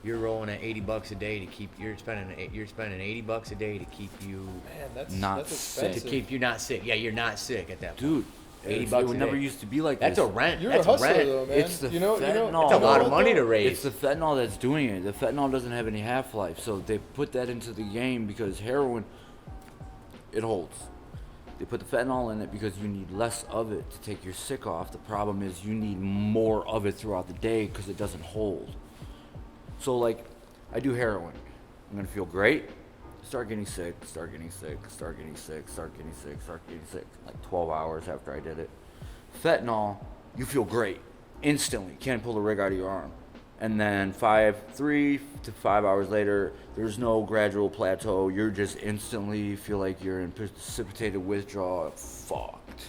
You're rolling at $80 a day to keep. You're spending $80 a day to keep you Man, that's Not that's sick. to expensive. keep you not sick. Yeah, you're not sick at that point. Dude, $80 it a would never day. used to be like That's this. a rent. You're That's a hustler rent. though, man. It's the you know, fentanyl. That's a lot of what, money though? to raise. It's the fentanyl that's doing it. The fentanyl doesn't have any half-life, so they put that into the game because heroin, it holds. They put the fentanyl in it because you need less of it to take your sick off. The problem is you need more of it throughout the day because it doesn't hold. So like, I do heroin. I'm gonna feel great. Start getting sick, start getting sick, start getting sick, start getting sick, start getting sick. Like 12 hours after I did it. Fentanyl, you feel great instantly. Can't pull the rig out of your arm. And then 3 to 5 hours later, there's no gradual plateau. You're just instantly feel like you're in precipitated withdrawal. Fucked.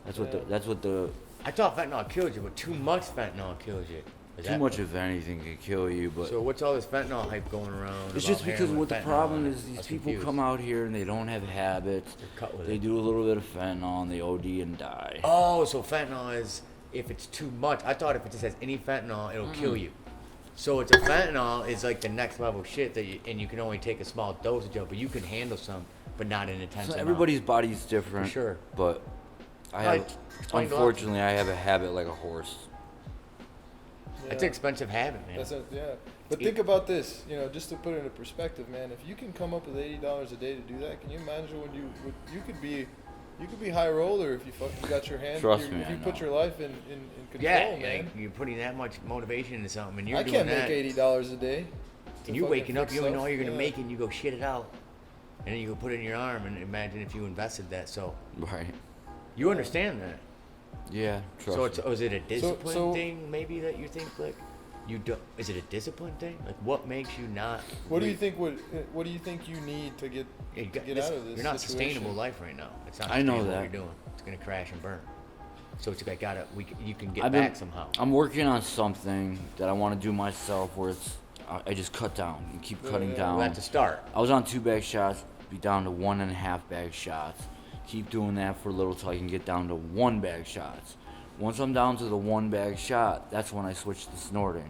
That's what the I thought fentanyl killed you, but too much fentanyl kills you. Is too that- much of anything can kill you. But So what's all this fentanyl hype going around? it's about just because heroin, what the fentanyl, problem and is these us people confused. come out here and they don't have habits. They're cut with They it. do a little bit of fentanyl and they OD and die. Oh, so fentanyl is if it's too much. I thought if it just has any fentanyl, it'll kill you. So it's a fentanyl is like the next level shit that and you can only take a small dosage of, but you can handle some, but not an intense So amount. everybody's body's different. For sure. But I Right. have, Explain to us. unfortunately, I have a habit like a horse. That's Yeah. an expensive habit, man. Yeah. But think about this, just to put it into perspective, man. If you can come up with $80 a day to do that, can you imagine when you could be high roller if you fucking got your hand. Trust me, if I you put know. your life in control, Yeah, man. like you're putting that much motivation into something, and you're I doing can't that. make $80 a day. to And you're fucking waking up, fix you don't know stuff. how you're gonna Yeah. make it, and you go shit it out, and then you go put it in your arm, and imagine if you invested that. So Right. you understand that. Yeah. Trust So it's me. is it a discipline so- thing maybe that you think like you do? Is it a discipline thing? Like what makes you not? What do you think you need to get You to got get this- out of this? You're not situation? sustainable life right now. It's not I know sustainable that. what you're doing. It's gonna crash and burn. So it's like you can get I've back been- somehow. I'm working on something that I want to do myself where it's I just cut down and keep cutting yeah. down. Well, that's a start. I was on 2-bag shots, be down to 1.5-bag shots. Keep doing that for a little till I can get down to 1-bag shots. Once I'm down to the 1-bag shot, that's when I switch to snorting.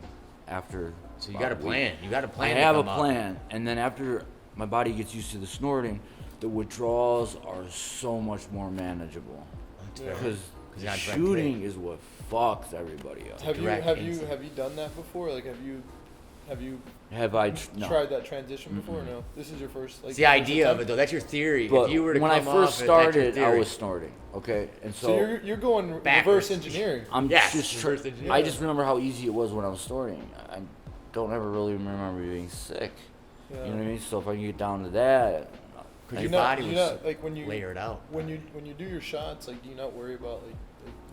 After So you about got a week. plan. You got a I plan. to have a come up. plan, and then after my body gets used to the snorting, the withdrawals are so much more manageable. That's Yeah. fair. Because 'Cause you're not direct shooting is what fucks everybody up. Have you direct have you instinct. have you done that before? Like have you Have I? No. tried that transition before? Or no, this is your first. Like It's the first idea of attempt? it though. That's your theory. But if you were to when come I first off it, that's your started, I theory. was snorting. Okay, and So so you're going Backwards. reverse engineering. I'm Yes, just. reverse Tr- engineering. I just remember how easy it was when I was snorting. I don't ever really remember being sick. Yeah. You know what I mean? So if I can get down to that, Because I- your You not- body you was not- like when you layered out. when you do your shots, like do you not worry about like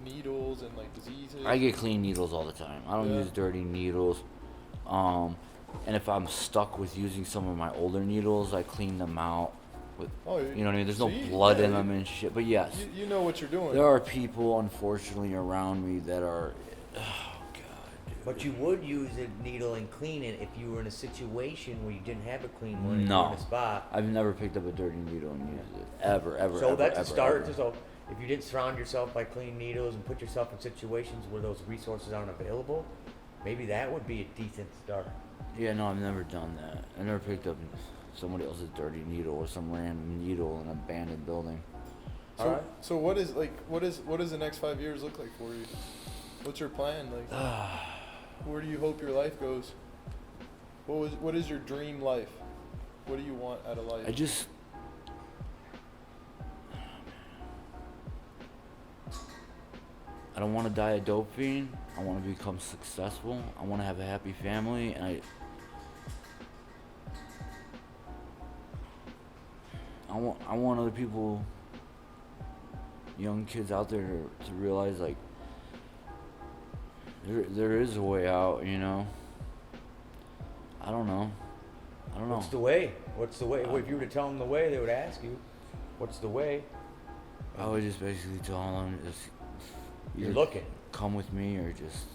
needles and like diseases? I get clean needles all the time. I don't Yeah. use dirty needles. And if I'm stuck with using some of my older needles, I clean them out. With, Oh, you know what I mean? There's no so you- blood yeah, in you- them and shit. But yes, You know what you're doing. there are people, unfortunately, around me that are. Oh God, dude. But you would use a needle and clean it if you were in a situation where you didn't have a clean one and you were No. in a spot. I've never picked up a dirty needle and used it. Ever, ever, So ever, that's ever, a start. ever. So if you didn't surround yourself by clean needles and put yourself in situations where those resources aren't available, maybe that would be a decent start. Yeah, no, I've never done that. I never picked up somebody else's dirty needle or some random needle in an abandoned building. So, Alright. so what does the next 5 years look like for you? What's your plan? Like, where do you hope your life goes? What is your dream life? What do you want out of life? I just. I don't want to die a dope fiend. I want to become successful. I want to have a happy family, and I want other people, young kids out there to realize like there is a way out, you know. I don't know. What's the way? What's the way? Well, if you were to tell them the way, they would ask you, "What's the way?" I would just basically tell them, just You're either looking. come with me or just,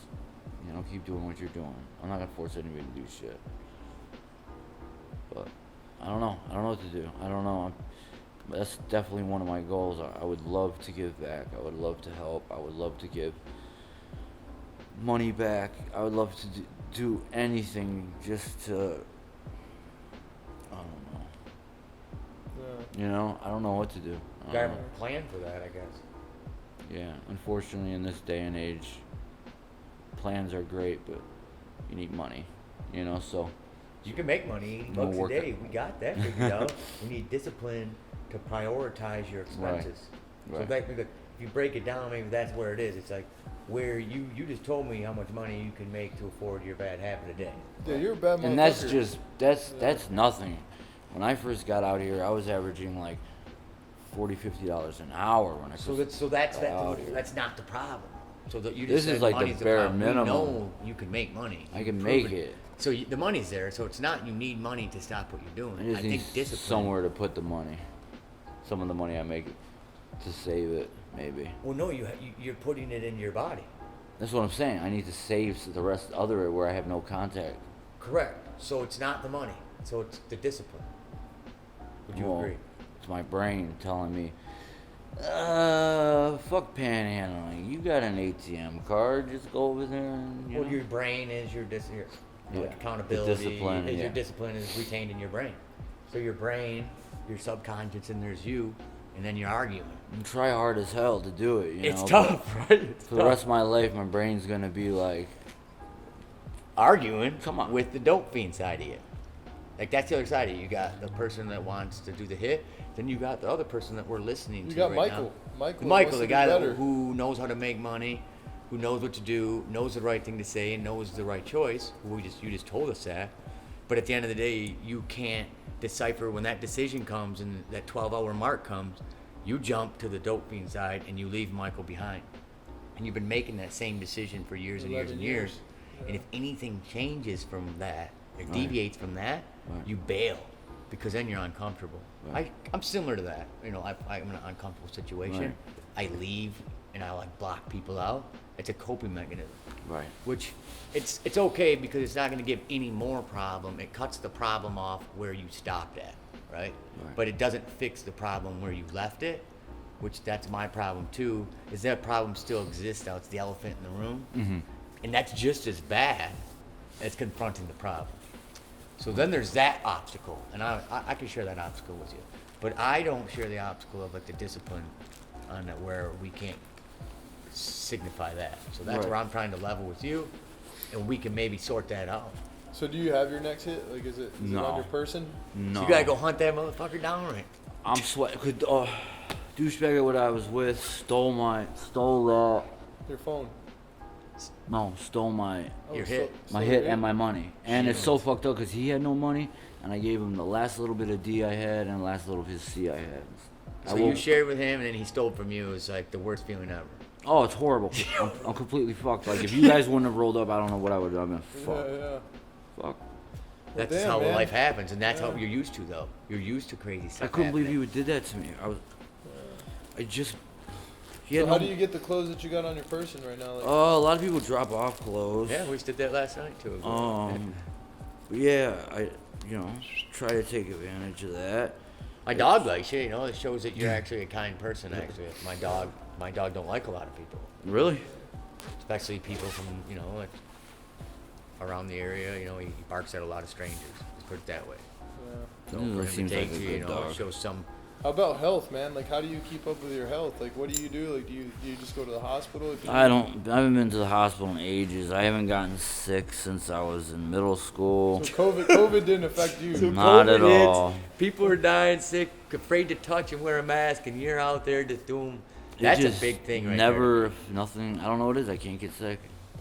you know, keep doing what you're doing. I'm not gonna force anybody to do shit. But I don't know. I don't know what to do. I don't know. That's definitely one of my goals. I would love to give back. I would love to help. I would love to give money back. I would love to do anything just to, I don't know. Yeah. You know, I don't know what to do. You gotta have a plan for that, I guess. Yeah, unfortunately, in this day and age, plans are great, but you need money. You know, so You can make money, $80 No bucks a work day. We got that figured out. We need discipline to prioritize your expenses. So Right. that, if you break it down, maybe that's where it is. It's like where you just told me how much money you can make to afford your bad habit a day. Yeah, you're a bad motherfucker. and that's just that's nothing. When I first got out here, I was averaging like $40-50 an hour when I first got out here. That's not the problem. So that you This just is said like the money's bare problem. minimum. We know you can make money. I can You've make proven it. So the money's there. So it's not you need money to stop what you're doing. I just need think discipline. somewhere to put the money. Some of the money I make to save it, maybe. Well, no, you're putting it in your body. That's what I'm saying. I need to save the rest other where I have no contact. Correct. So it's not the money. So it's the discipline. Would you Well, agree? It's my brain telling me, fuck panhandling. You got an ATM card. Just go over there and, you Well, know. your brain is your Yeah, accountability. the discipline, Your yeah. discipline is retained in your brain. So your brain, your subconscious, and there's you, and then you're arguing. And try hard as hell to do it, you It's know. tough, right? It's For the rest of my life, my brain's gonna be like, arguing Come on. with the dope fiend side of you. Like that's the other side of you. You got the person that wants to do the hit, then you got the other person that we're listening You to got right Michael. now. Michael, Michael, wants the to guy do that, better. who knows how to make money, who knows what to do, knows the right thing to say, and knows the right choice. You just told us that. But at the end of the day, you can't decipher when that decision comes and that 12-hour mark comes. You jump to the dope fiend side and you leave Michael behind. And you've been making that same decision for years and years 11 and years. years. And if anything changes from that, or Right. deviates from that, Right. you bail because then you're uncomfortable. Right. I'm similar to that. You know, I'm in an uncomfortable situation. Right. I leave and I like block people out. It's a coping mechanism, right, which it's okay because it's not going to give any more problem. It cuts the problem off where you stopped at, right? Right. But it doesn't fix the problem where you left it, which that's my problem too. Is that problem still exists now? It's the elephant in the room, Mm-hmm. and that's just as bad as confronting the problem. So then there's that obstacle, and I can share that obstacle with you, but I don't share the obstacle of like the discipline on it where we can't signify that. So that's Right. where I'm trying to level with you, and we can maybe sort that out. So do you have your next hit? Like, is it on No. your person? No. So you gotta go hunt that motherfucker down, right? I'm sweating. Douchebag what I was with stole that. Your phone? No, stole my Oh, Your so- hit. so my your hit and my money. And it's so Shit. fucked up because he had no money, and I gave him the last little bit of D I had and the last little bit of C I had. So you shared with him, and then he stole from you. It's like the worst feeling ever. Oh, it's horrible. I'm completely fucked. Like, if you guys wouldn't have rolled up, I don't know what I would have done. Fuck. Yeah. Fuck. That's damn, how man. life happens, and that's how Yeah. you're used to, though. You're used to crazy stuff. I couldn't believe happening. you did that to me. I just. He So had how no, do you get the clothes that you got on your person right now? Like, a lot of people drop off clothes. Yeah, we just did that last night too. But yeah, I, try to take advantage of that. My dog likes you. You know, it shows that you're actually a kind person. Actually, my dog don't like a lot of people, Really? especially people from like around the area. You know, he barks at a lot of strangers. Let's put it that way. yeah. So Mm, for that him seems to take like a to you, good know, dog. it shows some. How about health, man? Like, how do you keep up with your health? Like, what do you do? Like, do you just go to the hospital? If you I haven't been to the hospital in ages. I haven't gotten sick since I was in middle school. So COVID didn't affect you. Not at COVID hits, all. People are dying sick, afraid to touch and wear a mask, and you're out there just doing. It That's a just big thing, right Never, nothing. I don't know what it is. I can't get sick.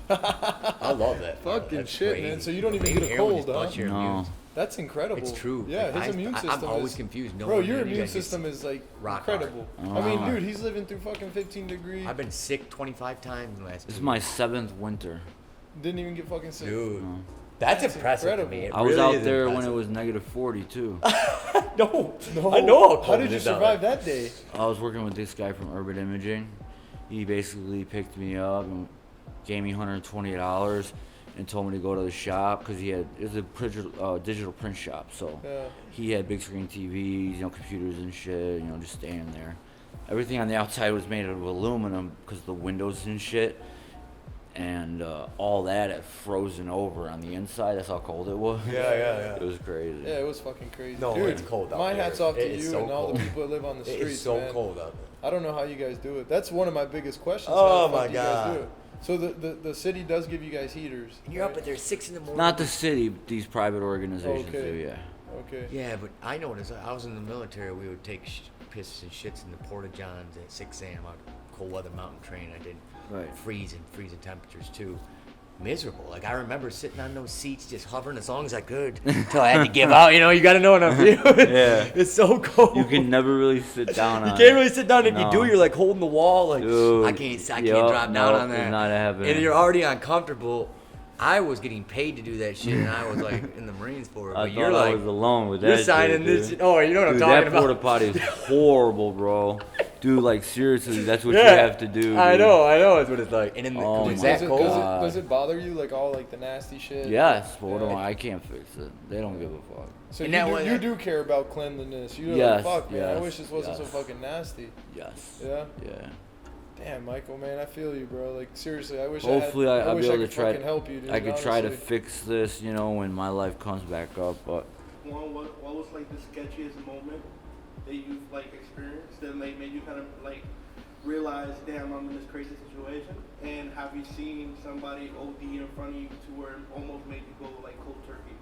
there. I love that. Fucking That's shit, crazy. man. So you don't even Maybe get a heroin cold, just huh? busts your No. immune That's incredible. It's true. Yeah, Like, his immune system. I'm always is, confused. Bro, your You immune guys system is like rock incredible. hard. I mean, Oh. dude, he's living through fucking 15 degree. I've been sick 25 times in the last. This is 2 my years. 7th winter. Didn't even get fucking sick. Dude. No. That's That's impressive incredible. to me. It I was really out is there when it impressive. was negative 40 too. No, No, I know. How did you survive that day? I was working with this guy from Urban Imaging. He basically picked me up and gave me $120 and told me to go to the shop because it was a digital print shop. So Yeah. he had big screen TVs, computers and shit, just staying there. Everything on the outside was made out of aluminum because the windows and shit. And all that had frozen over on the inside. That's how cold it was. Yeah. It was crazy. Yeah, it was fucking crazy. No, Dude, it's cold out my there. hat's off to It is you so and all the cold. people that live on the streets, It is so man. cold out there. I don't know how you guys do it. That's one of my biggest questions. Oh, How the fuck my do you guys God. do it? So the city does give you guys heaters. And you're right? up at there 6 in the morning. Not the city, these private organizations Okay. do, yeah. Okay. Yeah, but I noticed I was in the military. We would take pisses and shits in the Porta Johns at 6 a.m. on cold weather mountain train. I did Right. freezing temperatures too. Miserable. Like I remember sitting on those seats, just hovering as long as I could until I had to give out. You got to know what I'm feeling. Yeah. It's so cold. You can never really sit down on You it. can't really sit down. If you No. do, you're like holding the wall. Like Dude, I can't yup, drop down nope, on that. it's not happening. And you're already uncomfortable. I was getting paid to do that shit, and I was like in the Marines for it. I But thought you're I like, was alone with that you're shit, signing dude. this. Oh, you know what Dude, I'm talking that porta about. potty is horrible, bro. Dude, like seriously, that's what Yeah, you have to do. I dude. know. That's what it's like. And in the, Oh it's my that Does it, cold. does, God. it, does it bother you, like all like the nasty shit? Yes, but what do Yeah. I can't fix it. They don't give a fuck. So And you that do, one- you do care about cleanliness. You're Yes, like, fuck, man, I yes, wish this wasn't yes. so fucking nasty. Yes. Yeah? Yeah. Damn, Michael, man, I feel you, bro. Like, seriously, I wish Hopefully I I'll wish be I able could to try fucking help you, dude, I could try to honestly. fix this, when my life comes back up, but What was like the sketchiest moment that you've like experienced that like made you kind of like realize, damn, I'm in this crazy situation? And have you seen somebody OD in front of you to where it almost made you go like cold turkey?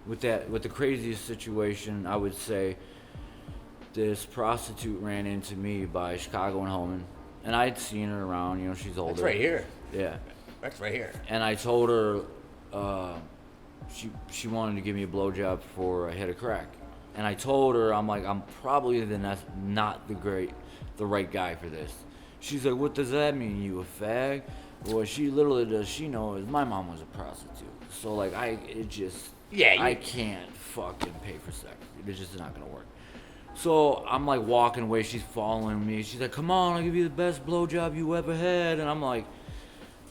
with the craziest situation, I would say this prostitute ran into me by Chicago and Holman, and I'd seen her around. She's older. That's right here. Yeah, That's right here. and I told her she wanted to give me a blowjob before I hit a crack, and I told her I'm probably not the right guy for this. She's like, what does that mean? You a fag? Well, she knows my mom was a prostitute, so like I can't fucking pay for sex. It's just not gonna work. So I'm like walking away. She's following me. She's like, come on, I'll give you the best blowjob you ever had. And I'm like,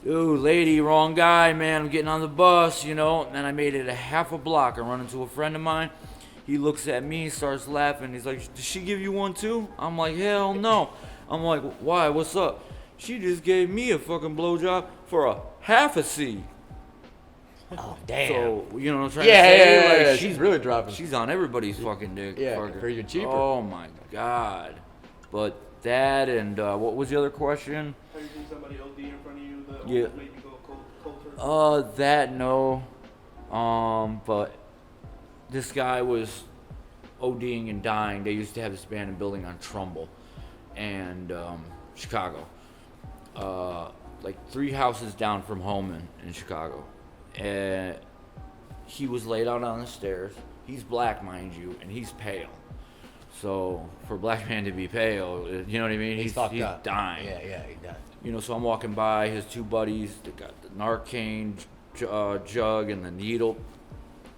dude, lady, wrong guy, man. I'm getting on the bus, And I made it a half a block. I run into a friend of mine. He looks at me, starts laughing. He's like, did she give you one too? I'm like, hell no. I'm like, why? What's up? She just gave me a fucking blowjob for a half a C. Oh damn. So, you know what I'm trying Yeah, to say? yeah, yeah, Like, she's really dropping. She's on everybody's fucking dick. Yeah, fucker. for even cheaper. Oh my god. But that and what was the other question? Have you seen somebody OD in front of you that Yeah. almost made you go cold turkey? That no. But this guy was ODing and dying. They used to have this abandoned building on Trumbull and Chicago. Like 3 houses down from Holman in Chicago. And he was laid out on the stairs. He's black, mind you, and he's pale. So for a black man to be pale, you know what I mean? He's fucked he's up. dying. Yeah, he died. So I'm walking by his 2 buddies. They got the Narcan jug and the needle.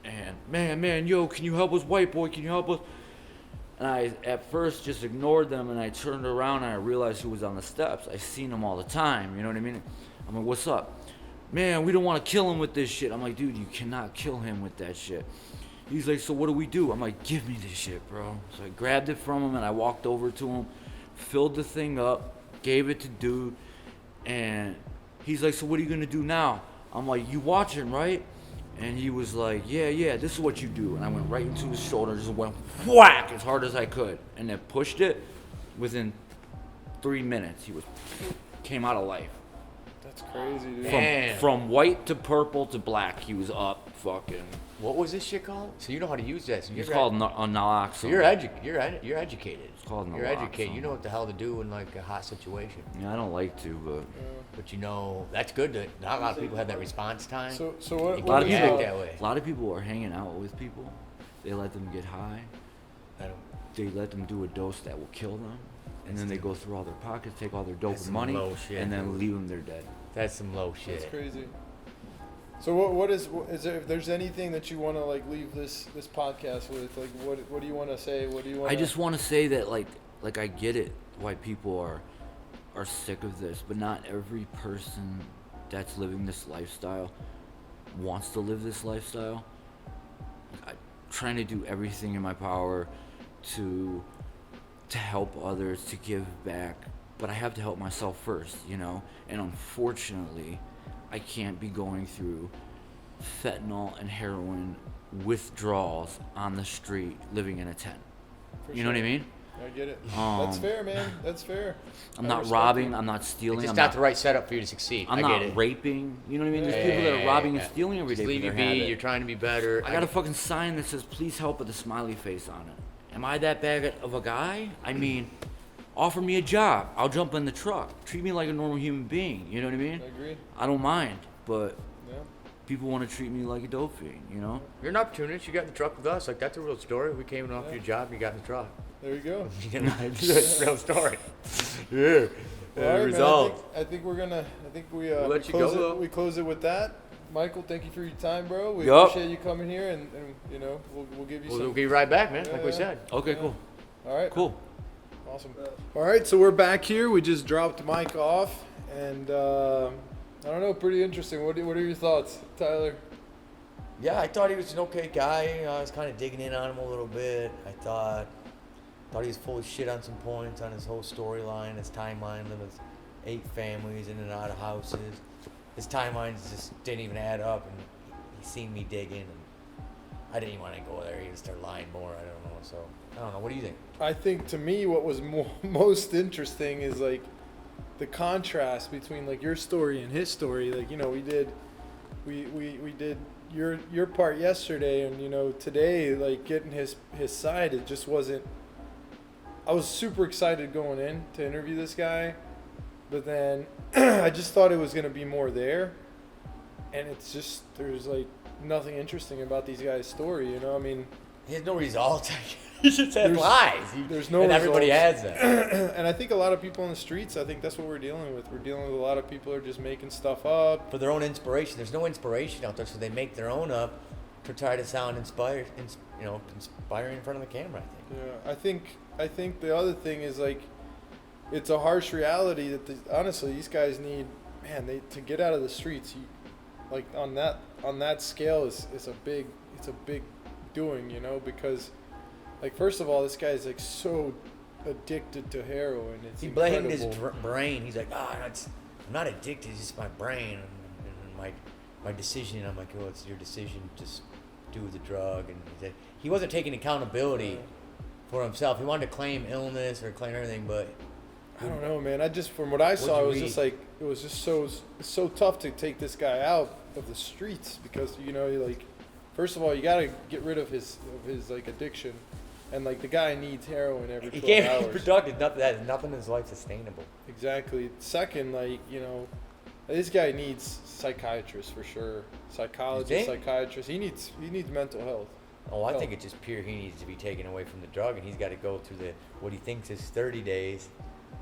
And man, yo, can you help us, white boy? Can you help us? And I at first just ignored them, and I turned around and I realized who was on the steps. I seen him all the time. You know what I mean? I'm like, what's up? Man, we don't want to kill him with this shit. I'm like, dude, you cannot kill him with that shit. He's like, so what do we do? I'm like, give me this shit, bro. So I grabbed it from him and I walked over to him, filled the thing up, gave it to dude, and he's like, so what are you gonna do now? I'm like, you watching, right? And he was like, yeah, this is what you do. And I went right into his shoulder, just went whack as hard as I could, and then pushed it. Within 3 minutes, he came out of life. That's crazy, dude. Damn. From white to purple to black, he was up fucking. What was this shit called? So you know how to use that. So It's you're called naloxone. So you're educated. It's called You're educated. naloxone. You know what the hell to do in like a hot situation. Yeah, I don't like to, but But that's good. Not a lot of people have that response time. So You what? can A lot of react people, that way. a lot of people are hanging out with people. They let them get high. I don't, They let them do a dose that will kill them, and then they go through all their pockets, take all their dope That's and some money, low shit, and then dude. leave them there dead. that's some low shit. That's crazy. So what is there? If there's anything that you want to like leave this podcast with, like what do you want to say? What do you want? I just want to say that like I get it why people are sick of this, but not every person that's living this lifestyle wants to live this lifestyle. I'm trying to do everything in my power to help others, to give back, but I have to help myself first, you know? And unfortunately, I can't be going through fentanyl and heroin withdrawals on the street living in a tent. For You know what I sure. mean? I get it. Um, That's fair, man. That's fair. I'm I not respect robbing, it. I'm not stealing, It's I'm just not the right setup for you to succeed. I'm I not get it. raping. You know what I mean? There's Yeah, people that yeah, are robbing yeah. and stealing every day Just for leave you their be. habit. You're trying to be better. I got a fucking sign that says "Please help" with a smiley face on it. Am I that bad of a guy? I mean, offer me a job. I'll jump in the truck. Treat me like a normal human being. You know what I mean? I agree. I don't mind, but Yeah. people want to treat me like a dope fiend. You know? You're an opportunist. You got in the truck with us. Like, that's a real story. We came off Yeah. your job. You got in the truck. There you go. That's a real story. Yeah. Well, all right, man, Result. I think we're gonna. I think we We'll let you close go, it. though. We close it with that. Michael, thank you for your time, bro. We Yup. appreciate you coming here, and you know we'll give you We'll some. be right back, man. Like we Yeah. said. Okay, Yeah. cool, All right. cool. Awesome. All right, so we're back here. We just dropped Mike off, and I don't know, pretty interesting. What are your thoughts, Tyler? Yeah, I thought he was an okay guy. I was kind of digging in on him a little bit. I thought he was full of shit on some points on his whole storyline, his timeline, living with 8 families in and out of houses. His timelines just didn't even add up, and he seen me digging, and I didn't even want to go there. He would start lying more. I don't know. So I don't know. What do you think? I think to me, what was most interesting is like the contrast between like your story and his story. Like, you know, we did your part yesterday, and you know today, like getting his side, it just wasn't. I was super excited going in to interview this guy, but then I just thought it was gonna be more there, and it's just there's like nothing interesting about these guys' story. You know, I mean. He has no results. He just has There's- lies. there's no and everybody results. has them. And I think a lot of people on the streets, I think that's what we're dealing with. We're dealing with a lot of people who are just making stuff up. For their own inspiration. There's no inspiration out there, so they make their own up to try to sound inspiring in front of the camera, I think. Yeah, I think the other thing is like, it's a harsh reality that honestly these guys need, man, to get out of the streets. Like on that scale is a big doing, you know, because like first of all, this guy's like so addicted to heroin. It's He blamed his incredible. brain. He's like, I'm not addicted. It's just my brain and my decision. I'm like, oh, it's your decision to do the drug. And he wasn't taking accountability for himself. He wanted to claim illness or claim everything, but I don't know, man. I just from what I saw, you it was just read? like it was just so tough to take this guy out of the streets because you know, like first of all, you got to get rid of his like addiction, and like the guy needs heroin every 12 he can't hours. be productive. Nothing in his life sustainable. Exactly. Second, like, you know, this guy needs psychiatrists for sure. Psychologist, think? psychiatrist. He needs mental health. Oh, I No. think it's just pure. He needs to be taken away from the drug, and he's got to go through what he thinks is 30 days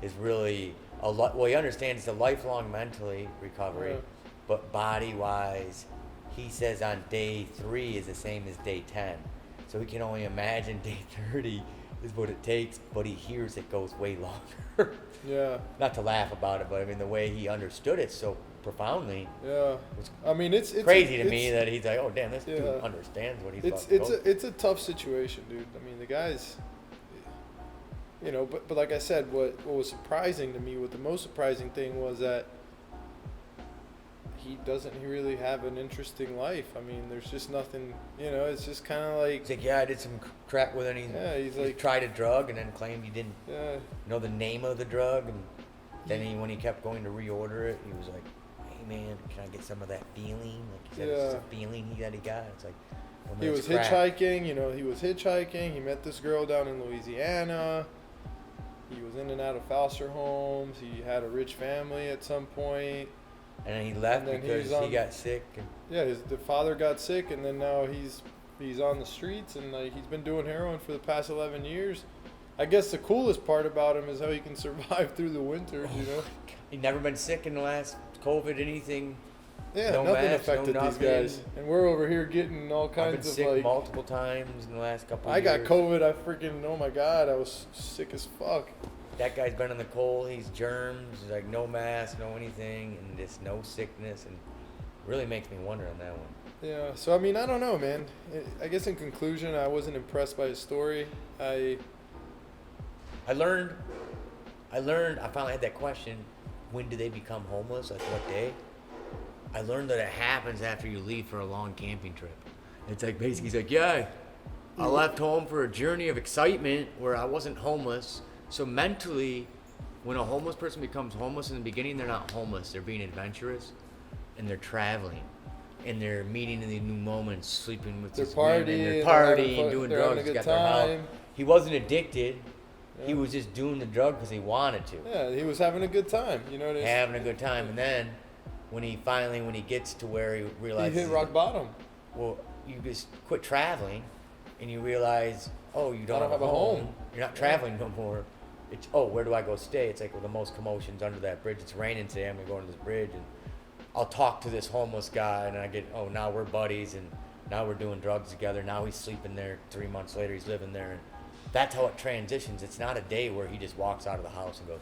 is really a lot. Well, he understands it's a lifelong mentally recovery, Yeah. but body-wise, he says on day 3 is the same as day 10. So he can only imagine day 30 is what it takes, but he hears it goes way longer. Yeah. Not to laugh about it, but I mean the way he understood it so profoundly. Yeah. I mean, it's Crazy to me that he's like, oh damn, this Yeah. dude understands what he's it's about to it's go a it's a tough situation, dude. I mean, the guys, you know, but like I said, what was surprising to me, what the most surprising thing was that he doesn't really have an interesting life. I mean, there's just nothing, you know. It's just kind of like, He's like, yeah, I did some crack with it. he's He like, tried a drug and then claimed he didn't yeah, know the name of the drug. And then when he kept going to reorder it, he was like, hey man, can I get some of that feeling? Like he said, it's just a feeling he got. It's like, well, he man, was it's crack. hitchhiking. You know, he was hitchhiking. He met this girl down in Louisiana. he was in and out of foster homes. He had a rich family at some point. And then he left And then because he was he on- got sick. And Yeah, the father got sick, and then now he's on the streets, and like he's been doing heroin for the past 11 years. I guess the coolest part about him is how he can survive through the winters, you know? he never been sick in the last COVID, anything. Yeah, No nothing mask, no affected these nothing. guys. And we're over here getting all I've been kinds of sick like. multiple times in the last couple I of got years. COVID. I freaking, oh my God, I was sick as fuck. That guy's been in the cold. He's germs. He's like no mask, no anything, and just no sickness. And really makes me wonder on that one. Yeah, so I mean, I don't know, man. I guess in conclusion, I wasn't impressed by his story. I finally had that question, when do they become homeless? Like what day? I learned that it happens after you leave for a long camping trip. It's like basically he's like, yeah, I left home for a journey of excitement where I wasn't homeless. So mentally, when a homeless person becomes homeless in the beginning, they're not homeless. They're being adventurous and they're traveling. And they're meeting in the new moments, sleeping with They're this women, partying, they're they're having partying, fun, doing they're having drugs, a good got their health. time. He wasn't addicted. He Yeah. was just doing the drug because he wanted to, Yeah, he was having a good time. You know what I mean? having a good time. And then when he gets to where he He realizes, hit rock bottom. well, you just quit traveling, and you realize, oh, you don't, don't have have a a home. home. You're not Yeah. traveling no more. It's, oh, where do I go stay? It's like, well, the most commotion's under that bridge. It's raining today. I'm gonna go under this bridge, and I'll talk to this homeless guy, and I get, oh, now we're buddies, and now we're doing drugs together. Now he's sleeping there. 3 months later, he's living there, and that's how it transitions. It's not a day where he just walks out of the house and goes,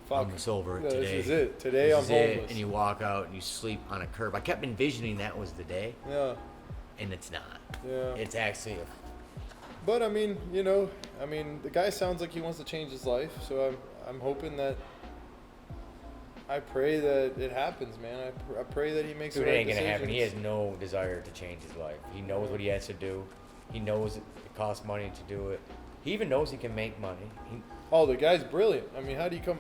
Fuck. I'm over it Yeah, today. This is it. Today This I'm is it, homeless. and you walk out and you sleep on a curb. I kept envisioning that was the day, Yeah, and it's not. yeah. It's actually But I mean, you know, the guy sounds like he wants to change his life. So I'm hoping that. I pray that it happens, man. I pray that he makes dude, the it right ain't gonna happen. He has decisions. no desire to change his life. He knows what he has to do. He knows it costs money to do it. He even knows he can make money. Oh, the guy's brilliant. I mean, how do you come?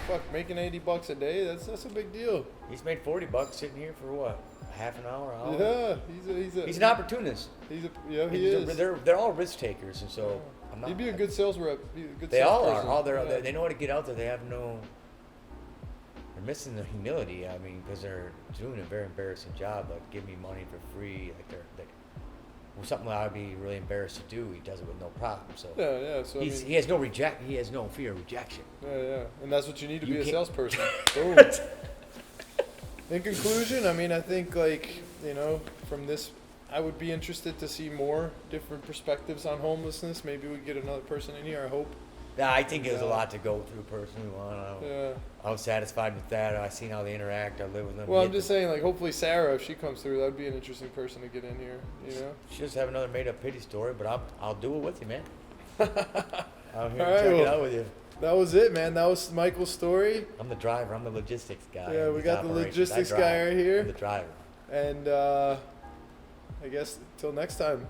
Fuck, making $80 a day? That's a big deal. He's made $40 sitting here for what? Half an hour? Hour? Yeah, He's an opportunist. Yeah, he is. They're all risk takers, and so I'm not. He'd be a good sales rep. Be a good They all are. salesperson. All Yeah. they know how to get out there. They have no. They're missing the humility. I mean, because they're doing a very embarrassing job. Like, give me money for free. Like something that I'd be really embarrassed to do. He does it with no problem. So Yeah. So he has no reject. He has no fear of rejection. Yeah, and that's what you need to You be a can't- salesperson. Boom. In conclusion, I think from this, I would be interested to see more different perspectives on homelessness. Maybe we get another person in here. I hope. Yeah, I think it was a Yeah. lot to go through personally. Yeah. I was satisfied with that. I seen how they interact. I live with them. Well, Get I'm just to- saying, like, hopefully Sarah, if she comes through, that would be an interesting person to get in here. You know. She just have another made up pity story, but I'll do it with you, man. I'm here All to right, check it well- out with you. That was it, man. That was Michael's story, I'm the driver. I'm the logistics guy. Yeah, in we these got the operations. logistics I guy drive. right here. I'm the driver. and I guess till next time.